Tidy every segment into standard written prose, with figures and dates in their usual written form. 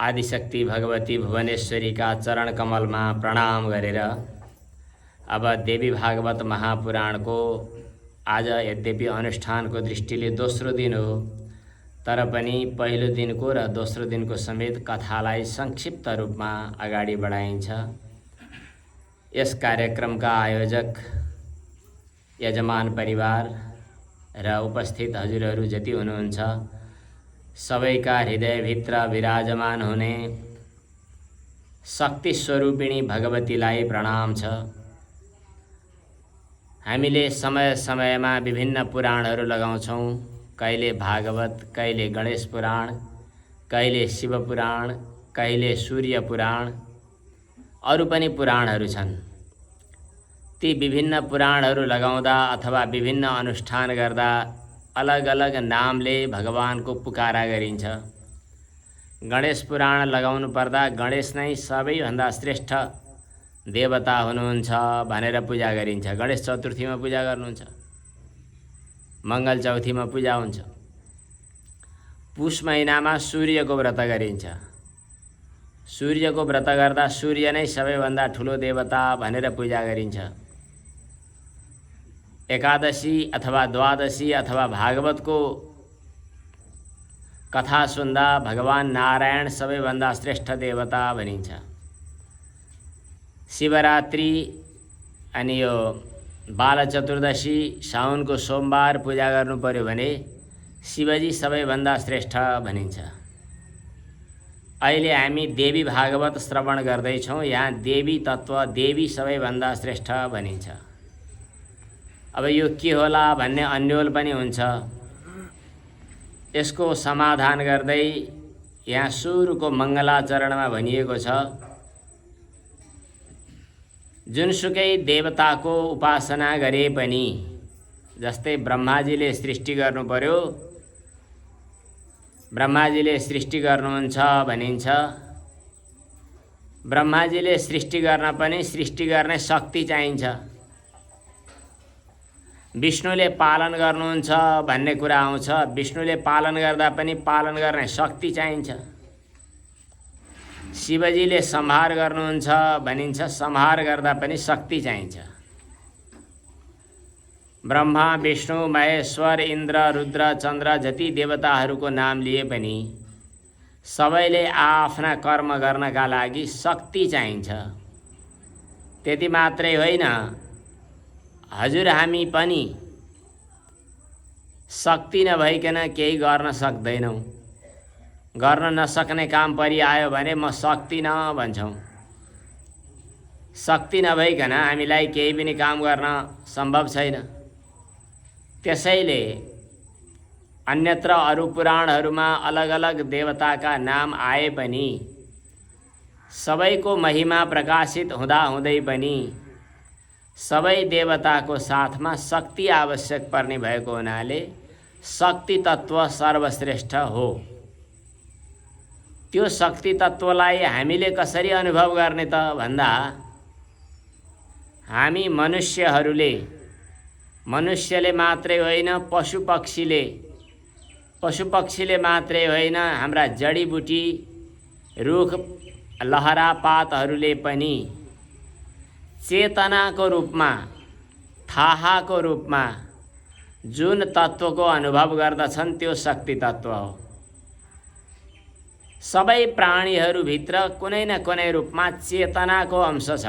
आदिशक्ति भगवती भुवनेश्वरी का चरण कमल में प्रणाम गरेर अब देवी भागवत महापुराण को आज यद्यपि अनुष्ठान को दृष्टिले दोस्रो दिन हो, तर पनि पहिलो दिनको र दोस्रो दिनको समेत कथालाई संक्षिप्त रूपमा अगाडि बढाइन्छ। यस कार्यक्रमका आयोजक यजमान परिवार र उपस्थित हजुरहरू जति हुनुहुन्छ सबैका हृदयभित्र विराजमान हुने शक्ति स्वरूपिणी भगवतीलाई प्रणाम छ। हामीले समय समयमा विभिन्न पुराणहरू लगाउँछौं, कहिले भागवत, कहिले गणेश पुराण, कहिले शिव पुराण, कहिले सूर्य पुराण, अरु पनि पुराणहरू छन्। ती विभिन्न पुराणहरू लगाउँदा अथवा विभिन्न अनुष्ठान गर्दा अलग अलग नामले भगवानको पुकारा गरिन्छ। गणेश पुराण लगाउनु पर्दा गणेश नै सबैभन्दा श्रेष्ठ देवता हुनुहुन्छ भनेर पूजा गरिन्छ। गणेश चतुर्थीमा पूजा गर्नुहुन्छ, मंगल चौथीमा पूजा हुन्छ। पुष महिनामा सूर्यको व्रत गरिन्छ। सूर्यको व्रत गर्दा सूर्य नै सबैभन्दा ठुलो देवता भनेर पूजा गरिन्छ। एकादशी अथवा द्वादशी अथवा भागवतको कथा सुन्दा भगवान नारायण सबैभन्दा श्रेष्ठ देवता भनिन्छ। शिवरात्रि अनि यो बाल चतुर्दशी साउनको सोमबार पूजा गर्नु पर्यो भने शिवजी सबैभन्दा श्रेष्ठ भनिन्छ। अहिले हामी देवी भागवत श्रवण गर्दैछौँ। यहाँ देवी तत्व, देवी सबैभन्दा श्रेष्ठ भनिन्छ। अब यो के होला भन्ने अन्योल पनि हुन्छ। यसको समाधान गर्दै यहाँ सुरुको मङ्गलाचरणमा भनिएको छ, जुनसुकै देवताको उपासना गरे पनि, जस्तै ब्रह्माजीले सृष्टि गर्नु पर्यो, ब्रह्माजीले सृष्टि गर्नुहुन्छ भनिन्छ। ब्रह्माजीले सृष्टि गर्न पनि सृष्टि गर्ने शक्ति चाहिन्छ। विष्णुले पालन गर्नुहुन्छ भन्ने कुरा आउँछ, विष्णुले पालन गर्दा पनि पालन गर्ने शक्ति चाहिन्छ। शिवजीले संहार गर्नुहुन्छ भनिन्छ, संहार गर्दा पनि शक्ति चाहिन्छ। ब्रह्मा, विष्णु, महेश्वर, इन्द्र, रुद्र, चन्द्र जति देवताहरूको नाम लिए पनि सबैले आफ्ना कर्म गर्नका लागि शक्ति चाहिन्छ। त्यति मात्रै होइन, हजुर हामी पनि शक्ति नभइकन केही गर्न सक्दैनौँ। गर्न नसक्ने काम परिआयो भने म सक्दिन भन्छौँ। शक्ति नभइकन हामीलाई केही पनि काम गर्न सम्भव छैन। त्यसैले अन्यत्र अरु पुराणहरूमा अलग अलग देवताका नाम आए पनि सबैको महिमा प्रकाशित हुँदा हुँदै पनि सबै देवताको साथमा शक्ति आवश्यक पर्ने भएको हुनाले शक्ति तत्व सर्वश्रेष्ठ हो। त्यो शक्ति तत्वलाई हामीले कसरी अनुभव गर्ने त भन्दा, हामी मनुष्यले मात्रै होइन, पशुपक्षीले मात्रै होइन, हाम्रा जडीबुटी, रुख, लहरा पातहरूले पनि चेतनाको रूपमा, थाहाको रूपमा जुन तत्वको अनुभव गर्दछन् त्यो शक्ति तत्व हो। सबै प्राणीहरूभित्र कुनै न कुनै रूपमा चेतनाको अंश छ।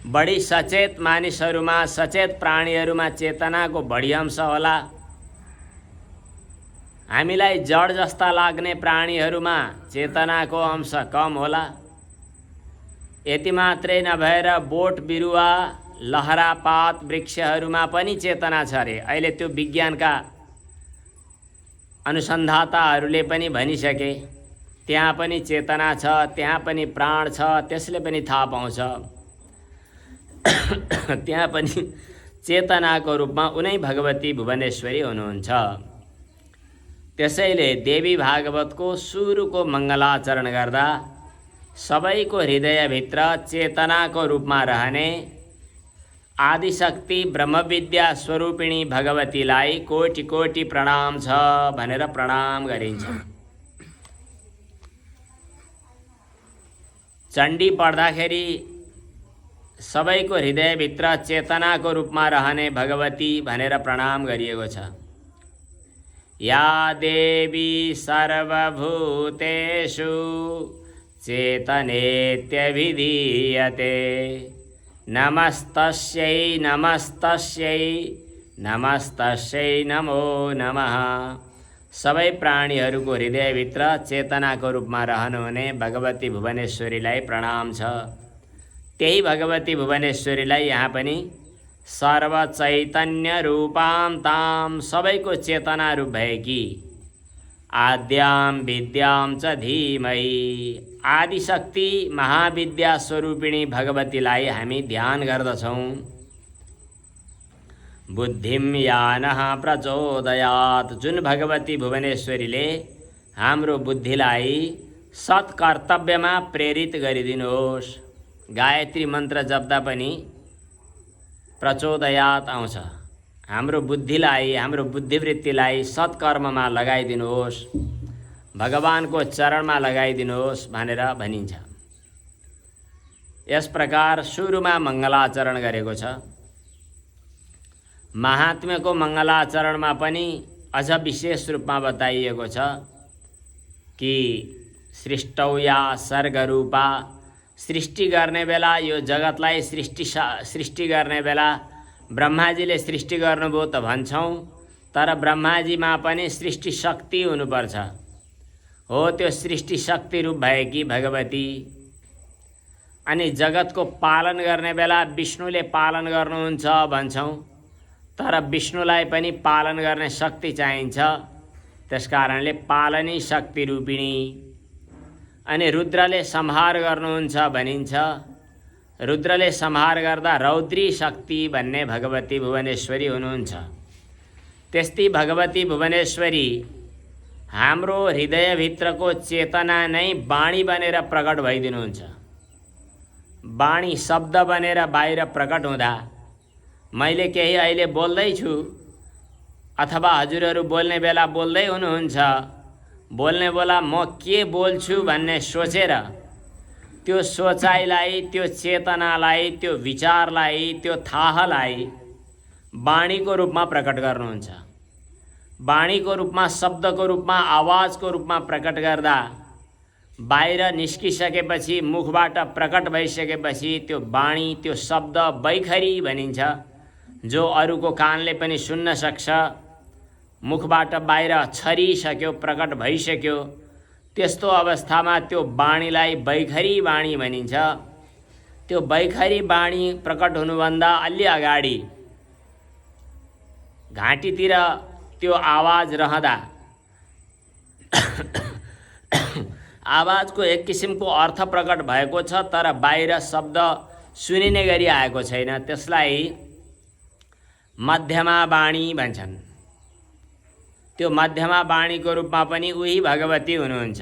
बढी सचेत मानिसहरूमा, सचेत प्राणीहरूमा चेतनाको बढी अंश होला। हामीलाई जड जस्ता लाग्ने प्राणीहरूमा चेतनाको अंश कम होला। यति मात्रै नभएर बोट बिरुवा, लहरापात, वृक्षहरूमा पनि चेतना छ अरे। अहिले त्यो विज्ञानका अनुसन्धाताहरूले पनि भनिसके, त्यहाँ पनि चेतना छ, त्यहाँ पनि प्राण छ, त्यसले पनि थाहा पाउँछ। त्यहाँ पनि चेतनाको रूपमा उनै भगवती भुवनेश्वरी हुनुहुन्छ। त्यसैले देवी भागवतको सुरुको मङ्गलाचरण गर्दा सबैको हृदयभित्र चेतनाको रूपमा रहने आदिशक्ति ब्रह्मविद्या स्वरूपिणी भगवतीलाई कोटि कोटि प्रणाम छ भनेर प्रणाम गरिन्छ। चण्डी पढ्दाखेरि सबैको हृदयभित्र चेतनाको रूपमा रहने भगवती भनेर प्रणाम गरिएको छ। या देवी सर्वभूतेषु चेतनेत्यभिधीयते नमस्तस्यै नमस्तस्यै नमस्तस्यै नमो नमः। सबै प्राणीहरूको हृदयभित्र चेतनाको रूपमा रहनुहुने भगवती भुवनेश्वरीलाई प्रणाम छ। त्यही भगवती भुवनेश्वरीलाई यहाँ पनि सर्वचैतन्य रूपां तां सबैको चेतना रूप भएकी आद्यां विद्यां च धीमहि आदिशक्ति महाविद्या स्वरूपिणी भगवतीलाई हामी ध्यान गर्दछौँ। बुद्धिं यानः प्रचोदयात् जुन भगवती भुवनेश्वरीले हाम्रो बुद्धिलाई सत्कर्तव्यमा प्रेरित गरिदिनुहोस्। गायत्री मन्त्र जप्दा पनि प्रचोदयात् आउँछ। हाम्रो बुद्धिलाई हाम्रो बुद्धिवृत्तिलाई सत्कर्ममा लगाइदिनुहोस्, भगवानको चरणमा लगाइदिनुहोस् भनेर भनिन्छ। यस प्रकार सुरुमा मङ्गलाचरण गरेको छ। महात्म्यको मङ्गलाचरणमा पनि अझ विशेष रूपमा बताइएको छ कि सृष्टौ या सर्गरूपा सृष्टि गर्ने बेला यो जगतलाई सृष्टि गर्ने बेला ब्रह्माजीले सृष्टि गर्नुभयो त भन्छौँ, तर ब्रह्माजीमा पनि सृष्टि शक्ति हुनुपर्छ। हो त्यो सृष्टि शक्ति रूप भएकी भगवती। अनि जगतको पालन गर्ने बेला विष्णुले पालन गर्नुहुन्छ भन्छौँ, तर विष्णुलाई पनि पालन गर्ने शक्ति चाहिन्छ। त्यसकारणले पालनी शक्ति रूपिणी। अनि रुद्रले संहार गर्नुहुन्छ भनिन्छ। रुद्रले संहार गर्दा रौद्री शक्ति भन्ने भगवती भुवनेश्वरी हुनुहुन्छ। त्यस्तै भगवती भुवनेश्वरी हाम्रो हृदयभित्रको चेतना नै वाणी बनेर प्रकट भइदिनुहुन्छ। वाणी शब्द बनेर बाहिर प्रकट हुँदा मैले केही अहिले बोल्दैछु अथवा हजुरहरू बोल्ने बेला बोल्दै हुनुहुन्छ, बोल्ने बेला म के बोल्छु भन्ने सोचेर त्यो सोचाइलाई, त्यो चेतनालाई, त्यो विचारलाई, त्यो थाहलाई वाणीको रूपमा प्रकट गर्नुहुन्छ। वाणीको रूपमा, शब्दको रूपमा, आवाजको रूपमा प्रकट गर्दा बाहिर निस्किसकेपछि, मुखबाट प्रकट भइसकेपछि त्यो वाणी, त्यो शब्द बैखरी भनिन्छ, जो अरूको कानले पनि सुन्न सक्छ। मुखबाट बाहिर छरिसक्यो, प्रकट भइसक्यो। त्यस्तो अवस्थामा त्यो वाणीलाई बैखरी वाणी भनिन्छ। त्यो बैखरी वाणी प्रकट हुनुभन्दा अलि अगाडि घाँटीतिर त्यो आवाज रहँदा आवाजको एक किसिमको अर्थ प्रकट भएको छ, तर बाहिर शब्द सुनिने गरी आएको छैन। त्यसलाई मध्यमा वाणी भन्छन्। त्यो मध्यमा वाणीको रूपमा पनि उही भगवती हुनुहुन्छ।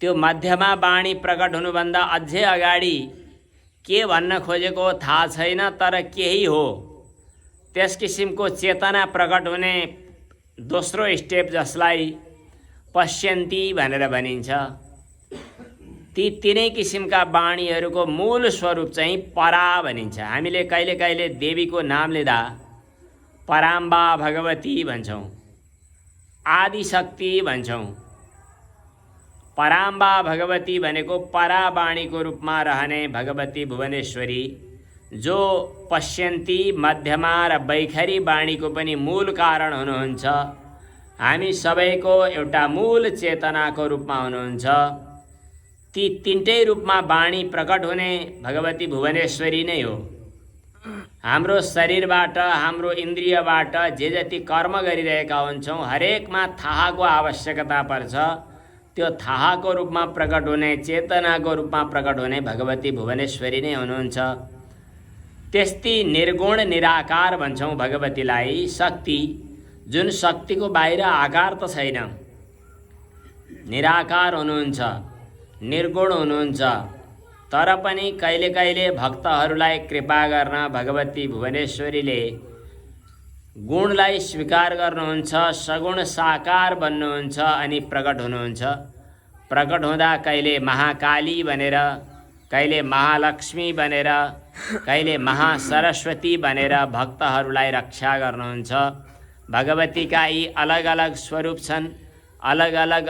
त्यो मध्यमा वाणी प्रकट हुनुभन्दा अझै अगाडि के भन्न खोजेको थाहा छैन, तर केही हो। त्यस किसिमको चेतना प्रकट हुने दोस्रो स्टेप, जसलाई पश्यन्ती भनेर भनिन्छ, ती तीनै किसिमका वाणीहरूको मूल स्वरूप चाहिँ परा भनिन्छ। हामीले कहिले कहिले देवीको नाम लिँदा पराम्बा भगवती भन्छौँ, आदिशक्ति भन्छौँ। पराम्बा भगवती भनेको परावाणीको रूपमा रहने भगवती भुवनेश्वरी, जो पश्यन्ती, मध्यमा र बैखरी वाणीको पनि मूल कारण हुनुहुन्छ। हामी सबैको एउटा मूल चेतनाको रूपमा हुनुहुन्छ। ती तीनटै रूपमा वाणी प्रकट हुने भगवती भुवनेश्वरी नै हो। हाम्रो शरीरबाट, हाम्रो इन्द्रियबाट जे जति कर्म गरिरहेका हुन्छौँ, हरेकमा थाहाको आवश्यकता पर्छ। त्यो थाहाको रूपमा प्रकट हुने, चेतनाको रूपमा प्रकट हुने भगवती भुवनेश्वरी नै हुनुहुन्छ। त्यस्तै निर्गुण निराकार भन्छौँ भगवतीलाई, शक्ति, जुन शक्तिको बाहिर आकार त छैन, निराकार हुनुहुन्छ, निर्गुण हुनुहुन्छ। तर पनि कहिले कहिले भक्तहरूलाई कृपा गर्न भगवती भुवनेश्वरीले गुणलाई स्वीकार गर्नुहुन्छ, सगुण साकार बन्नुहुन्छ अनि प्रकट हुनुहुन्छ। प्रकट हुँदा कहिले महाकाली बनेर, कहिले महालक्ष्मी बनेर, कहिले महासरस्वती बनेर भक्तहरूलाई रक्षा गर्नुहुन्छ। भगवतीका यी अलग अलग स्वरूप छन्, अलग अलग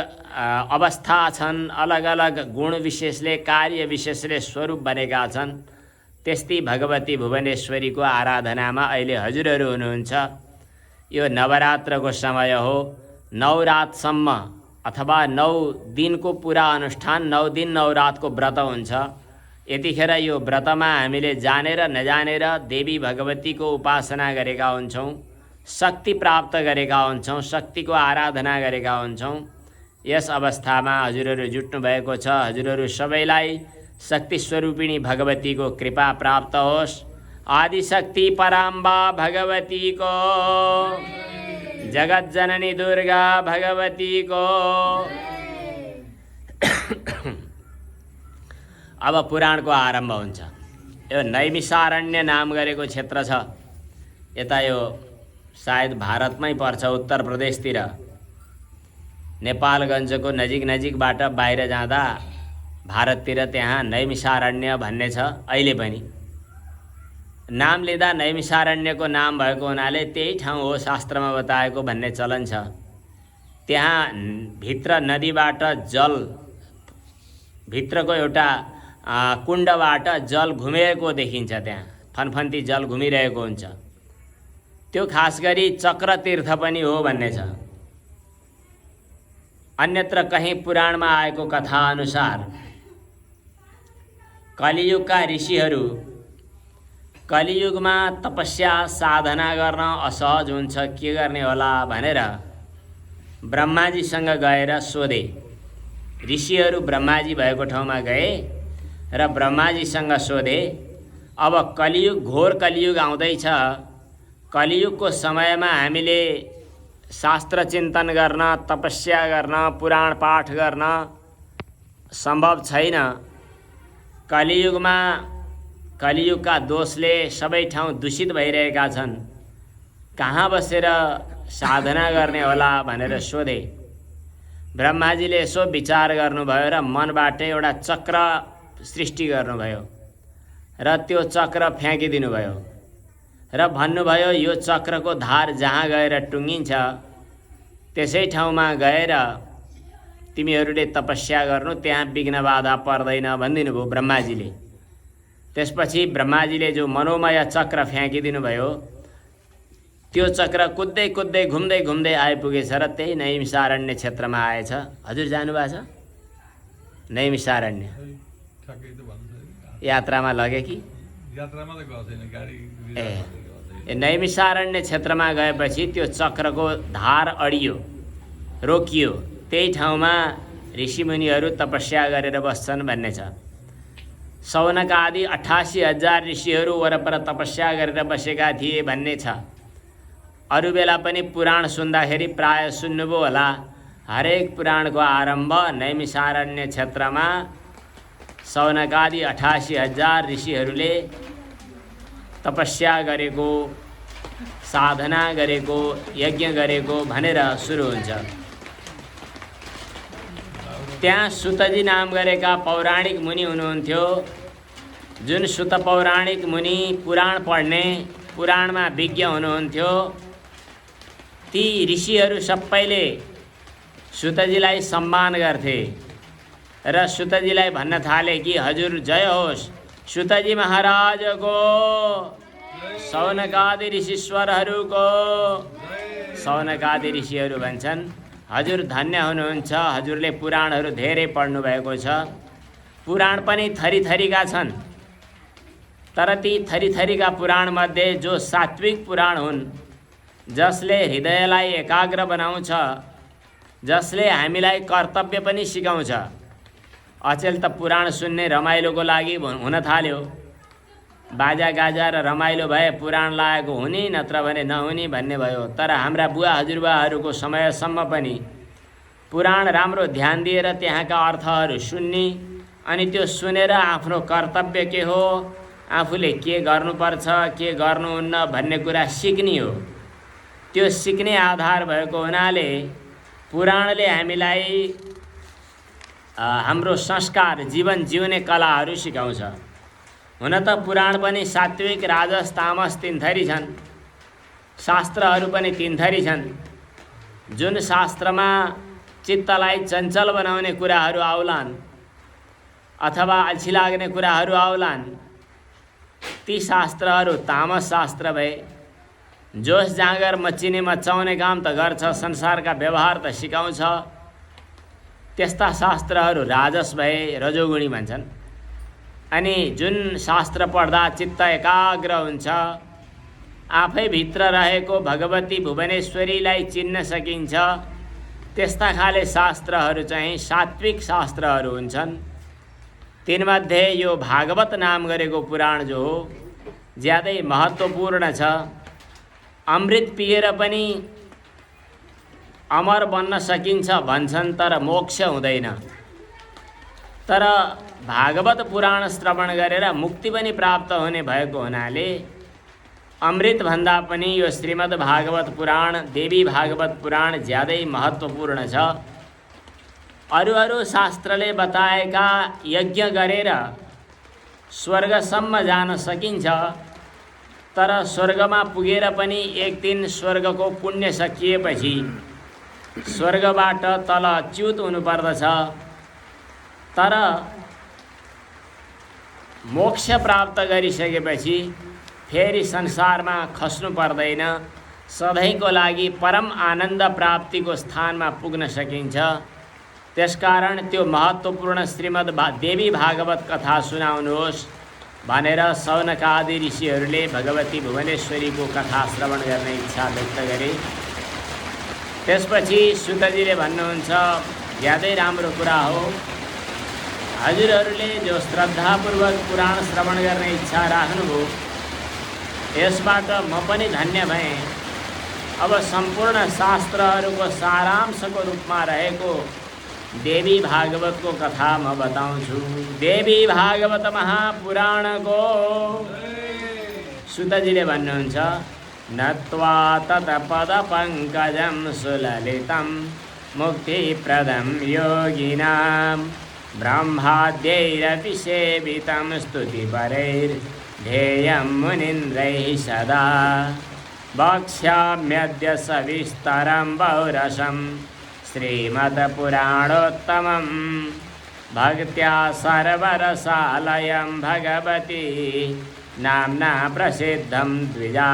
अवस्था छन्, अलग अलग गुण विशेषले, कार्य विशेषले स्वरूप बनेका छन्। त्यस्तै भगवती भुवनेश्वरीको आराधनामा अहिले हजुरहरू हुनुहुन्छ। यो नवरात्रको समय हो। 9 रातसम्म अथवा 9 दिनको पुरा अनुष्ठान, 9 दिन 9 रातको व्रत हुन्छ। यतिखेर यो व्रतमा हामीले जानेर नजानेर देवी भगवतीको उपासना गरेका हुन्छौँ, शक्ति प्राप्त गरेका हुन्छौँ, शक्तिको आराधना गरेका हुन्छौँ। यस अवस्थामा हजुरहरू जुट्नु भएको छ। हजुरहरू सबैलाई शक्ति स्वरूपिणी भगवतीको कृपा प्राप्त होस्। आदिशक्ति पराम्बा भगवतीको, जगत जननी दुर्गा भगवतीको। अब पुराणको आरम्भ हुन्छ। यो नैमिषारण्य नाम गरेको क्षेत्र छ। यता यो सायद भारतमै पर्छ, उत्तर प्रदेशतिर। नेपालगञ्जको नजिकबाट बाहिर जाँदा भारततिर त्यहाँ नैमिषारण्य भन्ने छ अहिले पनि। नाम लिँदा नैमिषारण्यको नाम भएको हुनाले त्यही ठाउँ हो शास्त्रमा बताएको भन्ने चलन छ। त्यहाँ भित्र नदीबाट जल, भित्रको एउटा कुण्डबाट जल घुमेको देखिन्छ। त्यहाँ फनफन्ती जल घुमिरहेको हुन्छ। त्यो खास गरी चक्र तीर्थ पनि हो भन्ने छ। अन्यत्र कहीं पुराणमा आएको कथा अनुसार कलियुगका ऋषिहरू कलियुगमा तपस्या साधना गर्न असहज हुन्छ, के गर्ने होला भनेर ब्रह्माजीसँग गएर सोधे। ऋषिहरू ब्रह्माजी भएको ठाउँमा गए र ब्रह्माजीसँग सोधे, अब कलियुग, घोर कलियुग आउँदैछ। कलियुगको समयमा हामीले शास्त्र चिन्तन गर्न, तपस्या गर्न, पुराण पाठ गर्न सम्भव छैन। कलियुगमा कलियुगका दोषले सबै ठाउँ दूषित भइरहेका छन्। कहाँ बसेर साधना गर्ने होला भनेर सोधे। ब्रह्माजीले यसो विचार गर्नुभयो र मनबाट एउटा चक्र सृष्टि गर्नुभयो र त्यो चक्र फ्याँकिदिनु भयो र भन्नुभयो, यो चक्रको धार जहाँ गएर टुङ्गिन्छ त्यसै ठाउँमा गएर तिमीहरूले तपस्या गर्नु, त्यहाँ विघ्न बाधा पर्दैन भनिदिनु भयो ब्रह्माजीले। त्यसपछि ब्रह्माजीले जो मनोमय चक्र फ्याँकिदिनु भयो, त्यो चक्र कुद्दै कुद्दै घुम्दै घुम्दै आइपुगेछ र त्यही नैमिषारण्य क्षेत्रमा आएछ। हजुर जानुभएको छ नैमिषारण्य? यात्रामा लगे कि? यात्रामा त गएको छैन, गाडी। नैमिषारण्य क्षेत्रमा गएपछि त्यो चक्रको धार अडियो, रोकियो। त्यही ठाउँमा ऋषिमुनिहरू तपस्या गरेर बस्छन् भन्ने छ। सौनक आदि 88,000 ऋषिहरू वरपर तपस्या गरेर बसेका थिए भन्ने छ। अरू बेला पनि पुराण सुन्दाखेरि प्राय सुन्नुभयो होला, हरेक पुराणको आरम्भ नैमिषारण्य क्षेत्रमा सौनक आदि 88,000 ऋषिहरूले तपस्या गरेको, साधना गरेको, यज्ञ गरेको भनेर सुरु हुन्छ। त्यहाँ सुतजी नाम गरेका पौराणिक मुनि हुनुहुन्थ्यो। जुन सुत पौराणिक मुनि पुराण पढ्ने, पुराणमा विज्ञ हुनुहुन्थ्यो। ती ऋषिहरू सबैले सुतजीलाई सम्मान गर्थे र सुतजीलाई भन्न थाले कि हजुर जय होस्, सुतजी महाराजको, सौनकादि ऋषीश्वरहरूको। सौनकादि ऋषिहरू भन्छन्, हजुर धन्य हुनुहुन्छ, हजुरले पुराणहरू धेरै पढ्नु भएको छ। पुराण पनि थरीथरीका छन्, तर ती थरीथरीका पुराणमध्ये जो सात्विक पुराण हुन्, जसले हृदयलाई एकाग्र बनाउँछ, जसले हामीलाई कर्तव्य पनि सिकाउँछ। अचेल त पुराण सुन्ने रमाइलोको लागि हुन थाल्यो। बाजा गाजा र रमाइलो भए पुराण लागेको हुने, नत्र भने नहुने भन्ने भयो। तर हाम्रा बुवा हजुरबाहरूको समयसम्म पनि पुराण राम्रो ध्यान दिएर त्यहाँका अर्थहरू सुन्ने, अनि त्यो सुनेर आफ्नो कर्तव्य के हो, आफूले के गर्नुपर्छ, के गर्नुहुन्न भन्ने कुरा सिक्ने हो। त्यो सिक्ने आधार भएको हुनाले पुराणले हामीलाई हाम्रो संस्कार जीवन जिउने कलाहरू सिकाउँछ। हुन त पुराण पनि सात्विक राजस तामस तीन थरी छन्, शास्त्रहरू पनि तीन थरी छन्। जुन शास्त्रमा चित्तलाई चञ्चल बनाउने कुराहरू आउलान् अथवा अल्छी लाग्ने कुराहरू आउलान्, ती शास्त्रहरू तामस शास्त्र भए। जोस जाँगर मच्चिने मचाउने काम त गर्छ, संसारका व्यवहार त सिकाउँछ, त्यस्ता शास्त्रहरू राजस भए, रजोगुणी भन्छन्। अनि जुन शास्त्र पढ्दा चित्त एकाग्र हुन्छ, आफै भित्र रहेको भगवती भुवनेश्वरीलाई चिन्न सकिन्छ, त्यस्ता खाले शास्त्रहरू चाहिँ सात्विक शास्त्रहरू हुन्छन्। तिनमध्ये यो भागवत नाम गरेको पुराण जो हो ज्यादै महत्त्वपूर्ण छ। अमृत पिएर पनि अमर बन्न सकिन्छ भन्छन्, तर मोक्ष हुँदैन। तर भागवत पुराण श्रवण गरेर मुक्ति पनि प्राप्त हुने भएको हुनाले अमृत भन्दा पनि यो श्रीमद् भागवत पुराण, देवी भागवत पुराण ज्यादै महत्त्वपूर्ण छ। अरू शास्त्रले बताएका यज्ञ गरेर स्वर्गसम्म जान सकिन्छ, तर स्वर्गमा पुगेर पनि एक दिन स्वर्गको पुण्य सकिएपछि स्वर्गबाट तल च्युत हुनुपर्दछ। तर मोक्ष प्राप्त गरिसकेपछि फेरि संसारमा खस्नु पर्दैन, सधैँको लागि परम आनन्द प्राप्तिको स्थानमा पुग्न सकिन्छ। त्यसकारण त्यो महत्त्वपूर्ण श्रीमद् देवी भागवत कथा सुनाउनुहोस् भनेर सौनकादि ऋषिहरूले भगवती भुवनेश्वरीको कथा श्रवण गर्ने इच्छा व्यक्त गरे। त्यसपछि सुतजीले भन्नुहुन्छ, ज्यादै राम्रो कुरा हो, हजुरहरूले जो श्रद्धापूर्वक पुराण श्रवण गर्ने इच्छा राख्नुभयो, यसबाट म पनि धन्य भएँ। अब सम्पूर्ण शास्त्रहरूको सारांशको रूपमा रहेको देवी भागवतको कथा म बताउँछु। देवी भागवत महापुराणको सुतजीले भन्नुहुन्छ, नत्वा तत्पद पंकजं सुललितं मुक्तिप्रदं योगिनां ब्रह्माद्यैरपि सेवितं स्तुतिपरैर्ध्येयं मुनीन्द्रैः सदा वक्ष्याम्यद्य सविस्तरं बहुरसं श्रीमद्पुराणोत्तमं भक्त्या सर्वरसालयं भगवती नाम्ना प्रसिद्धं द्विजा।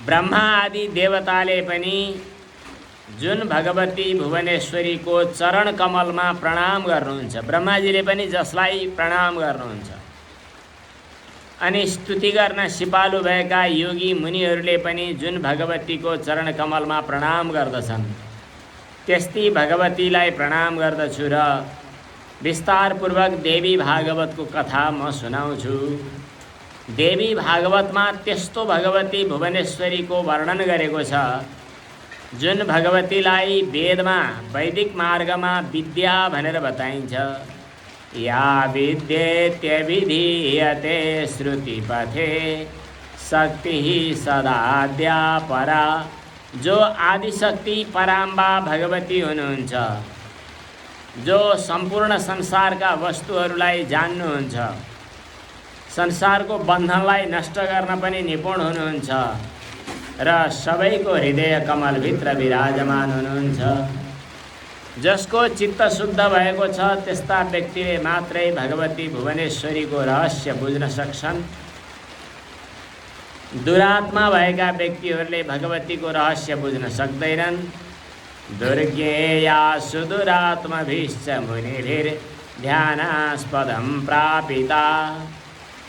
ब्रह्मा आदि देवताले पनि जुन भगवती भुवनेश्वरीको चरण कमलमा प्रणाम गर्नुहुन्छ, ब्रह्माजीले पनि जसलाई प्रणाम गर्नुहुन्छ, अनि स्तुति गर्न सिपालु भएका योगी मुनिहरूले पनि जुन भगवतीको चरण कमलमा प्रणाम गर्दछन्, त्यस्ती भगवतीलाई प्रणाम गर्दछु र विस्तारपूर्वक देवी भागवतको कथा म सुनाउँछु। देवी भागवतमा त्यस्तो भगवती भुवनेश्वरीको वर्णन गरेको छ जुन भगवतीलाई वेदमा वैदिक मार्गमा विद्या भनेर बताइन्छ। या विद्येत्यभिधीयते श्रुतिपथे शक्तिः सदाद्या परा। जो आदिशक्ति पराम्बा भगवती हुनुहुन्छ, जो सम्पूर्ण संसारका वस्तुहरूलाई जान्नुहुन्छ, संसारको बन्धनलाई नष्ट गर्न पनि निपुण हुनुहुन्छ र सबैको हृदय कमलभित्र विराजमान हुनुहुन्छ। जसको चित्त शुद्ध भएको छ त्यस्ता व्यक्तिले मात्रै भगवती भुवनेश्वरीको रहस्य बुझ्न सक्छन्। दुरात्मा भएका व्यक्तिहरूले भगवतीको रहस्य बुझ्न सक्दैनन्। दुर्ज्ञेया सुदुरात्मभिश्च मुनिभिर्ध्यानास्पदं प्रापिता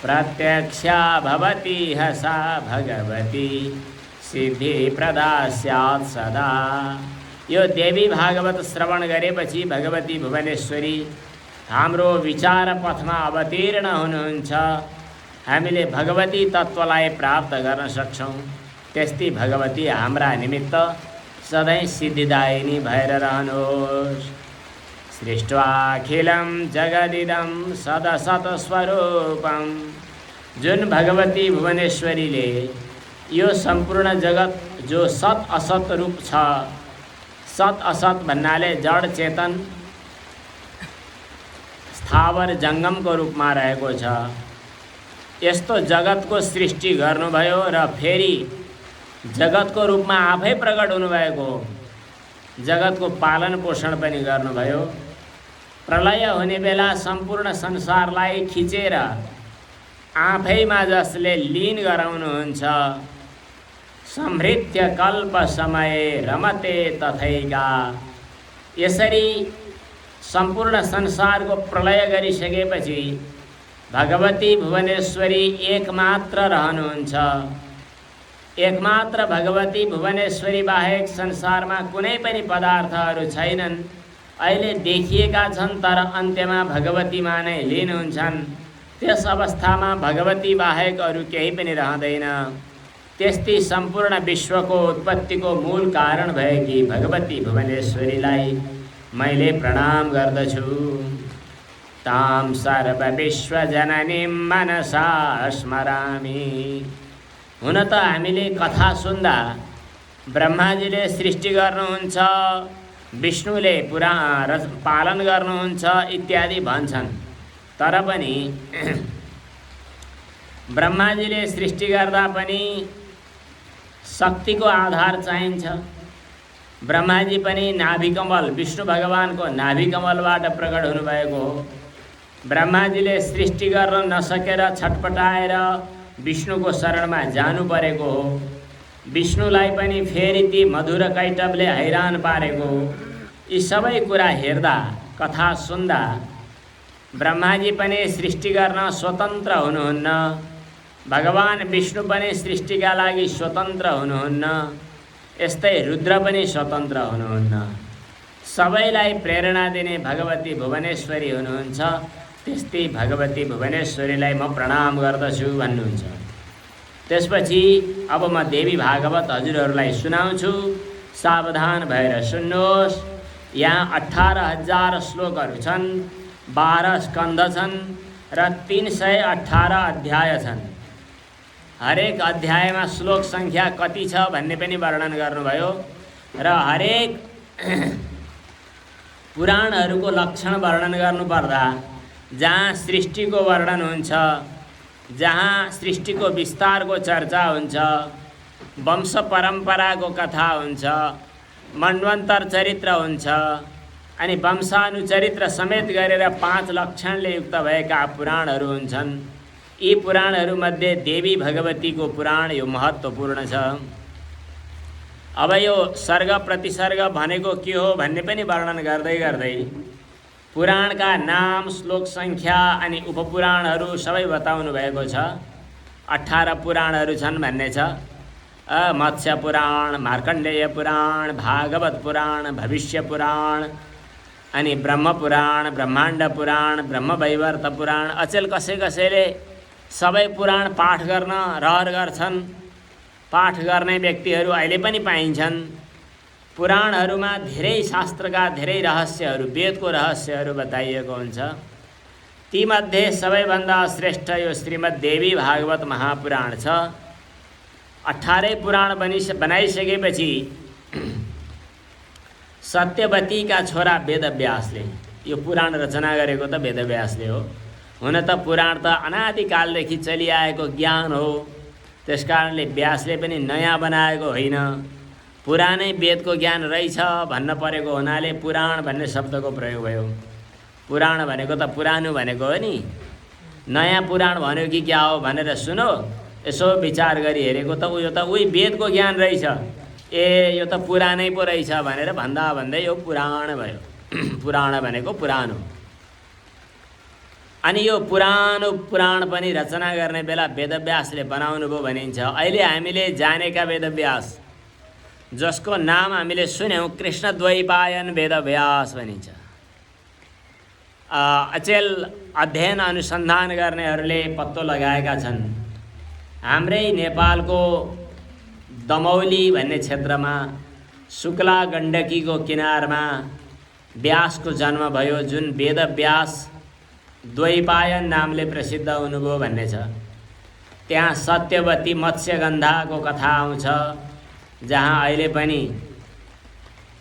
प्रत्यक्षा भवति सा भगवती सिद्धिप्रदा स्यात् सदा। यो देवी भागवत श्रवण गरेपछि भगवती भुवनेश्वरी हाम्रो विचार पथमा अवतीर्ण हुनुहुन्छ। हामीले भगवती तत्त्वलाई प्राप्त गर्न सक्छौँ। त्यस्ती भगवती हाम्रा निमित्त सधैँ सिद्धिदायिनी भएर रहनुहोस्। सृष्ट्वाखिलं जगदिदं सदसत्स्वरूपं। जुन भगवती भुवनेश्वरीले यो सम्पूर्ण जगत जो सत असत रूप छ, सत असत भन्नाले जड चेतन स्थावर जङ्गमको रूपमा रहेको छ। यस्तो जगतको सृष्टि गर्नुभयो र फेरि जगतको रूपमा आफै प्रकट हुनुभएको हो। जगतको पालन पोषण पनि गर्नुभयो। प्रलय हुने बेला सम्पूर्ण संसारलाई खिचेर आफैमा जसले लीन गराउनुहुन्छ, समृत्य कल्प समय रमते तथैका, यसरी सम्पूर्ण संसारको प्रलय गरिसकेपछि भगवती भुवनेश्वरी एकमात्र रहनुहुन्छ। एकमात्र भगवती भुवनेश्वरी बाहेक संसारमा कुनै पनि पदार्थहरू छैनन्। अहिले देखिएका छन् तर अन्त्यमा भगवतीमा नै लीन हुन्छन्। त्यस अवस्थामा भगवती बाहेक अरू केही पनि रहँदैन। त्यस्तै सम्पूर्ण विश्वको उत्पत्तिको मूल कारण भएकी भगवती भुवनेश्वरीलाई मैले प्रणाम गर्दछु। तां सर्वविश्वजननीं मनसा स्मरामि। हुन त हामीले कथा सुन्दा ब्रह्माजीले सृष्टि गर्नुहुन्छ, विष्णुले पालन गर्नुहुन्छ इत्यादि भन्छन्। तर पनि ब्रह्माजीले सृष्टि गर्दा पनि शक्तिको आधार चाहिन्छ। ब्रह्माजी पनि नाभिकमल, विष्णु भगवानको नाभिकमलबाट प्रकट हुनुभएको हो। ब्रह्माजीले सृष्टि गर्न नसकेर छटपटाएर विष्णुको शरणमा जानु परेको हो। विष्णुलाई पनि फेरि ती मधुर कैटवले हैरान पारेको हो। यी सबै कुरा हेर्दा, कथा सुन्दा ब्रह्माजी पनि सृष्टि गर्न स्वतन्त्र हुनुहुन्न, भगवान विष्णु पनि सृष्टिका लागि स्वतन्त्र हुनुहुन्न, यस्तै रुद्र पनि स्वतन्त्र हुनुहुन्न। सबैलाई प्रेरणा दिने भगवती भुवनेश्वरी हुनुहुन्छ। त्यस्तै भगवती भुवनेश्वरीलाई म प्रणाम गर्दछु भन्नुहुन्छ। त्यसपछि अब म देवी भागवत हजुरहरूलाई सुनाउँछु। सावधान भएर सुन्नुहोस्। यहाँ 18,000 श्लोकहरू छन्, 12 स्कन्ध छन् र 318 अध्याय छन्। हरेक अध्यायमा श्लोक सङ्ख्या कति छ भन्ने पनि वर्णन गर्नुभयो र हरेक पुराणहरूको लक्षण वर्णन गर्नुपर्दा जहाँ सृष्टिको वर्णन हुन्छ, जहाँ सृष्टिको विस्तारको चर्चा हुन्छ, वंश परम्पराको कथा हुन्छ, मन्वन्तर चरित्र हुन्छ अनि वंशानुचरित्र समेत गरेर 5 लक्षणले युक्त भएका पुराणहरू हुन्छन्। यी पुराणहरूमध्ये देवी भगवतीको पुराण यो महत्त्वपूर्ण छ। अब यो सर्ग प्रतिसर्ग भनेको के हो भन्ने पनि वर्णन गर्दै गर्दै पुराणका नाम, श्लोक सङ्ख्या अनि उपपुराणहरू सबै बताउनु भएको छ। 18 पुराणहरू छन् भन्ने छ। मत्स्य पुराण, मार्कण्डेय पुराण, भागवत पुराण, भविष्य पुराण अनि ब्रह्म पुराण, ब्रह्माण्ड पुराण, ब्रह्मवैवर्त पुराण। अचेल कसैले सबै पुराण पाठ गर्न रहर गर्छन्। पाठ गर्ने व्यक्तिहरू अहिले पनि पाइन्छन्। पुराणहरूमा धेरै शास्त्रका धेरै रहस्यहरू, वेदको रहस्यहरू बताइएको हुन्छ। तीमध्ये सबैभन्दा श्रेष्ठ यो श्रीमद् देवी भागवत महापुराण छ। 18 पुराण बनाइसकेपछि सत्यवतीका छोरा वेदव्यासले यो पुराण रचना गरेको त वेदव्यासले हो। हुन त पुराण त अनादिकालदेखि चलिआएको ज्ञान हो। त्यसकारणले व्यासले पनि नयाँ बनाएको होइन, पुरानै वेदको ज्ञान रहेछ भन्न परेको हुनाले पुराण भन्ने शब्दको प्रयोग भयो। पुराण भनेको त पुरानो भनेको हो नि। नयाँ पुराण भन्यो कि क्या हो भनेर सुनो, यसो विचार गरी हेरेको त यो त उही वेदको ज्ञान रहेछ, यो त पुरानै पो रहेछ भनेर भन्दै यो पुराण भयो। पुराण भनेको पुरानो। अनि यो पुरानो पुराण पनि रचना गर्ने बेला वेदव्यासले बनाउनु भयो भनिन्छ। अहिले हामीले जानेका वेदव्यास, जसको नाम हामीले सुन्यौँ, कृष्णद्वैपायन वेदव्यास भनिन्छ। अचेल अध्ययन अनुसन्धान गर्नेहरूले पत्तो लगाएका छन्। हाम्रै नेपालको दमौली भन्ने क्षेत्रमा शुक्ला गण्डकीको किनारमा व्यासको जन्म भयो, जुन वेदव्यास द्वैपायन नामले प्रसिद्ध हुनुभयो भन्ने छ। त्यहाँ सत्यवती मत्स्यगन्धाको कथा आउँछ, जहाँ अहिले पनि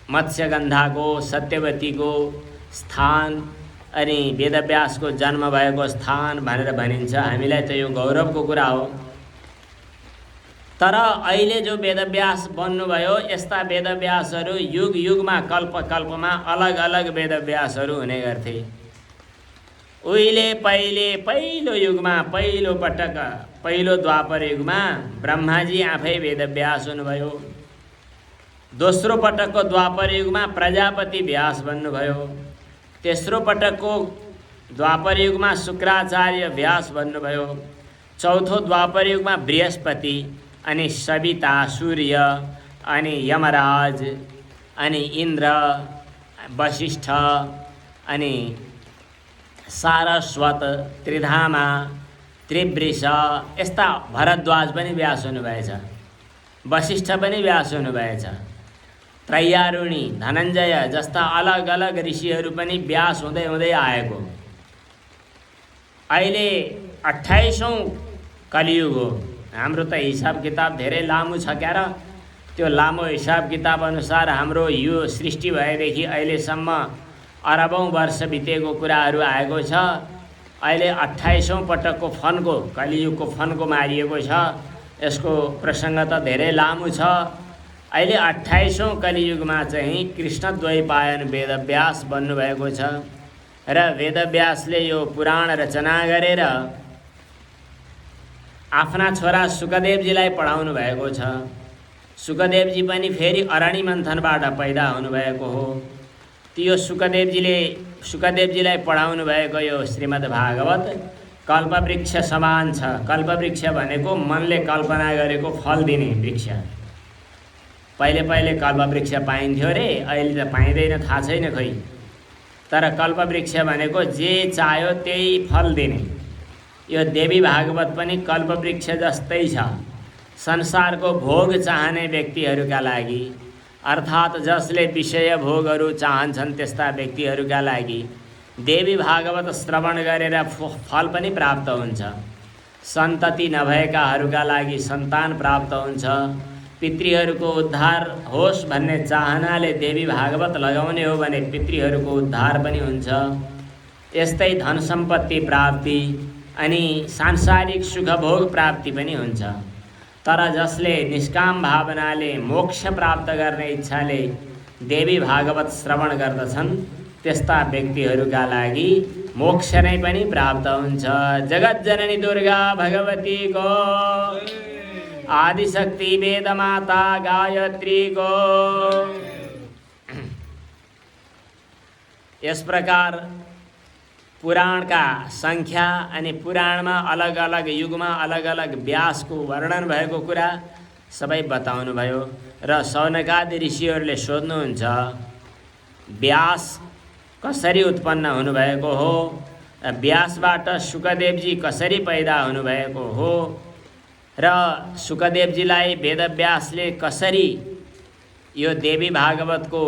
मत्स्यगन्धाको सत्यवतीको स्थान अनि वेदव्यासको जन्म भएको स्थान भनेर भनिन्छ। हामीलाई त यो गौरवको कुरा हो। तर अहिले जो वेदव्यास बन्नुभयो यस्ता वेदव्यासहरू युग युगमा कल्पमा अलग अलग वेदव्यासहरू हुने गर्थे। उहिले पहिलो युगमा पहिलो पटक पहिलो द्वापर युगमा ब्रह्माजी आफै वेदव्यास हुनुभयो। दोस्रो पटकको द्वापर युगमा प्रजापति व्यास बन्नुभयो। तेस्रो पटकको द्वापर युगमा शुक्राचार्य व्यास बन्नुभयो। चौथो द्वापर युगमा बृहस्पति अनि सविता सूर्य अनि यमराज अनि इन्द्र वशिष्ठ अनि सारस्वत त्रिधामा त्रिवृष यस्ता भरद्वाज पनि व्यास हुनुभएछ। वशिष्ठ पनि व्यास हुनुभएछ। त्रैयारुणी धनञ्जय जस्ता अलग अलग ऋषिहरू पनि व्यास हुँदै हुँदै आएको। अहिले 28औं कलियुग हो। हाम्रो त हिसाब किताब धेरै लामो छ क्या र। त्यो लामो हिसाब किताब अनुसार हाम्रो यो सृष्टि भएदेखि अहिलेसम्म अरबौं वर्ष बितेको कुराहरू आएको छ। अहिले 28औं पटकको फन्को कलियुगको फन्को मारिएको छ। यसको प्रसङ्ग त धेरै लामो छ। अहिले 28औं कलियुगमा चाहिँ कृष्णद्वैपायन वेदव्यास बन्नुभएको छ र वेदव्यासले यो पुराण रचना गरेर आफ्ना छोरा सुकदेवजीलाई पढाउनु भएको छ। सुकदेवजी पनि फेरि अरणी मन्थनबाट पैदा हुनुभएको हो। त्यो सुकदेवजीलाई पढाउनु भएको यो श्रीमद् भागवत कल्पवृक्ष समान छ। कल्पवृक्ष भनेको मनले कल्पना गरेको फल दिने वृक्ष। पहिले कल्पवृक्ष पाइन्थ्यो रे, अहिले त पाइँदैन, थाहा छैन खै। तर कल्पवृक्ष भनेको जे चाह्यो त्यही फल दिने। यो देवी भागवत पनि कल्पवृक्ष जस्तै छ। संसारको भोग चाहने व्यक्तिहरूका लागि अर्थात् जसले विषय भोगहरू चाहन्छन् त्यस्ता व्यक्तिहरूका लागि देवी भागवत श्रवण गरेर फल पनि प्राप्त हुन्छ। सन्तति नभएकाहरूका लागि सन्तान प्राप्त हुन्छ। पितृहरूको उद्धार होस् भन्ने चाहनाले देवी भागवत लगाउने हो भने पितृहरूको उद्धार पनि हुन्छ। यस्तै धन सम्पत्ति प्राप्ति अनि सांसारिक सुखभोग प्राप्ति पनि हुन्छ। तर जसले निष्काम भावनाले मोक्ष प्राप्त गर्ने इच्छाले देवी भागवत श्रवण गर्दछन् त्यस्ता व्यक्तिहरूका लागि मोक्ष नै पनि प्राप्त हुन्छ। जगज्जननी दुर्गा भगवती को, आदिशक्ति वेदमाता गायत्री को। यस प्रकार पुराणका संख्या अनि पुराणमा अलग अलग युगमा अलग अलग व्यासको वर्णन भएको कुरा सबै बताउनु भयो। र शौनकादि ऋषिहरूले सोध्नुहुन्छ व्यास कसरी उत्पन्न हुनुभएको हो, व्यासबाट सुकदेवजी कसरी पैदा हुनुभएको हो र सुकदेवजीलाई वेदव्यासले कसरी यो देवी भागवतको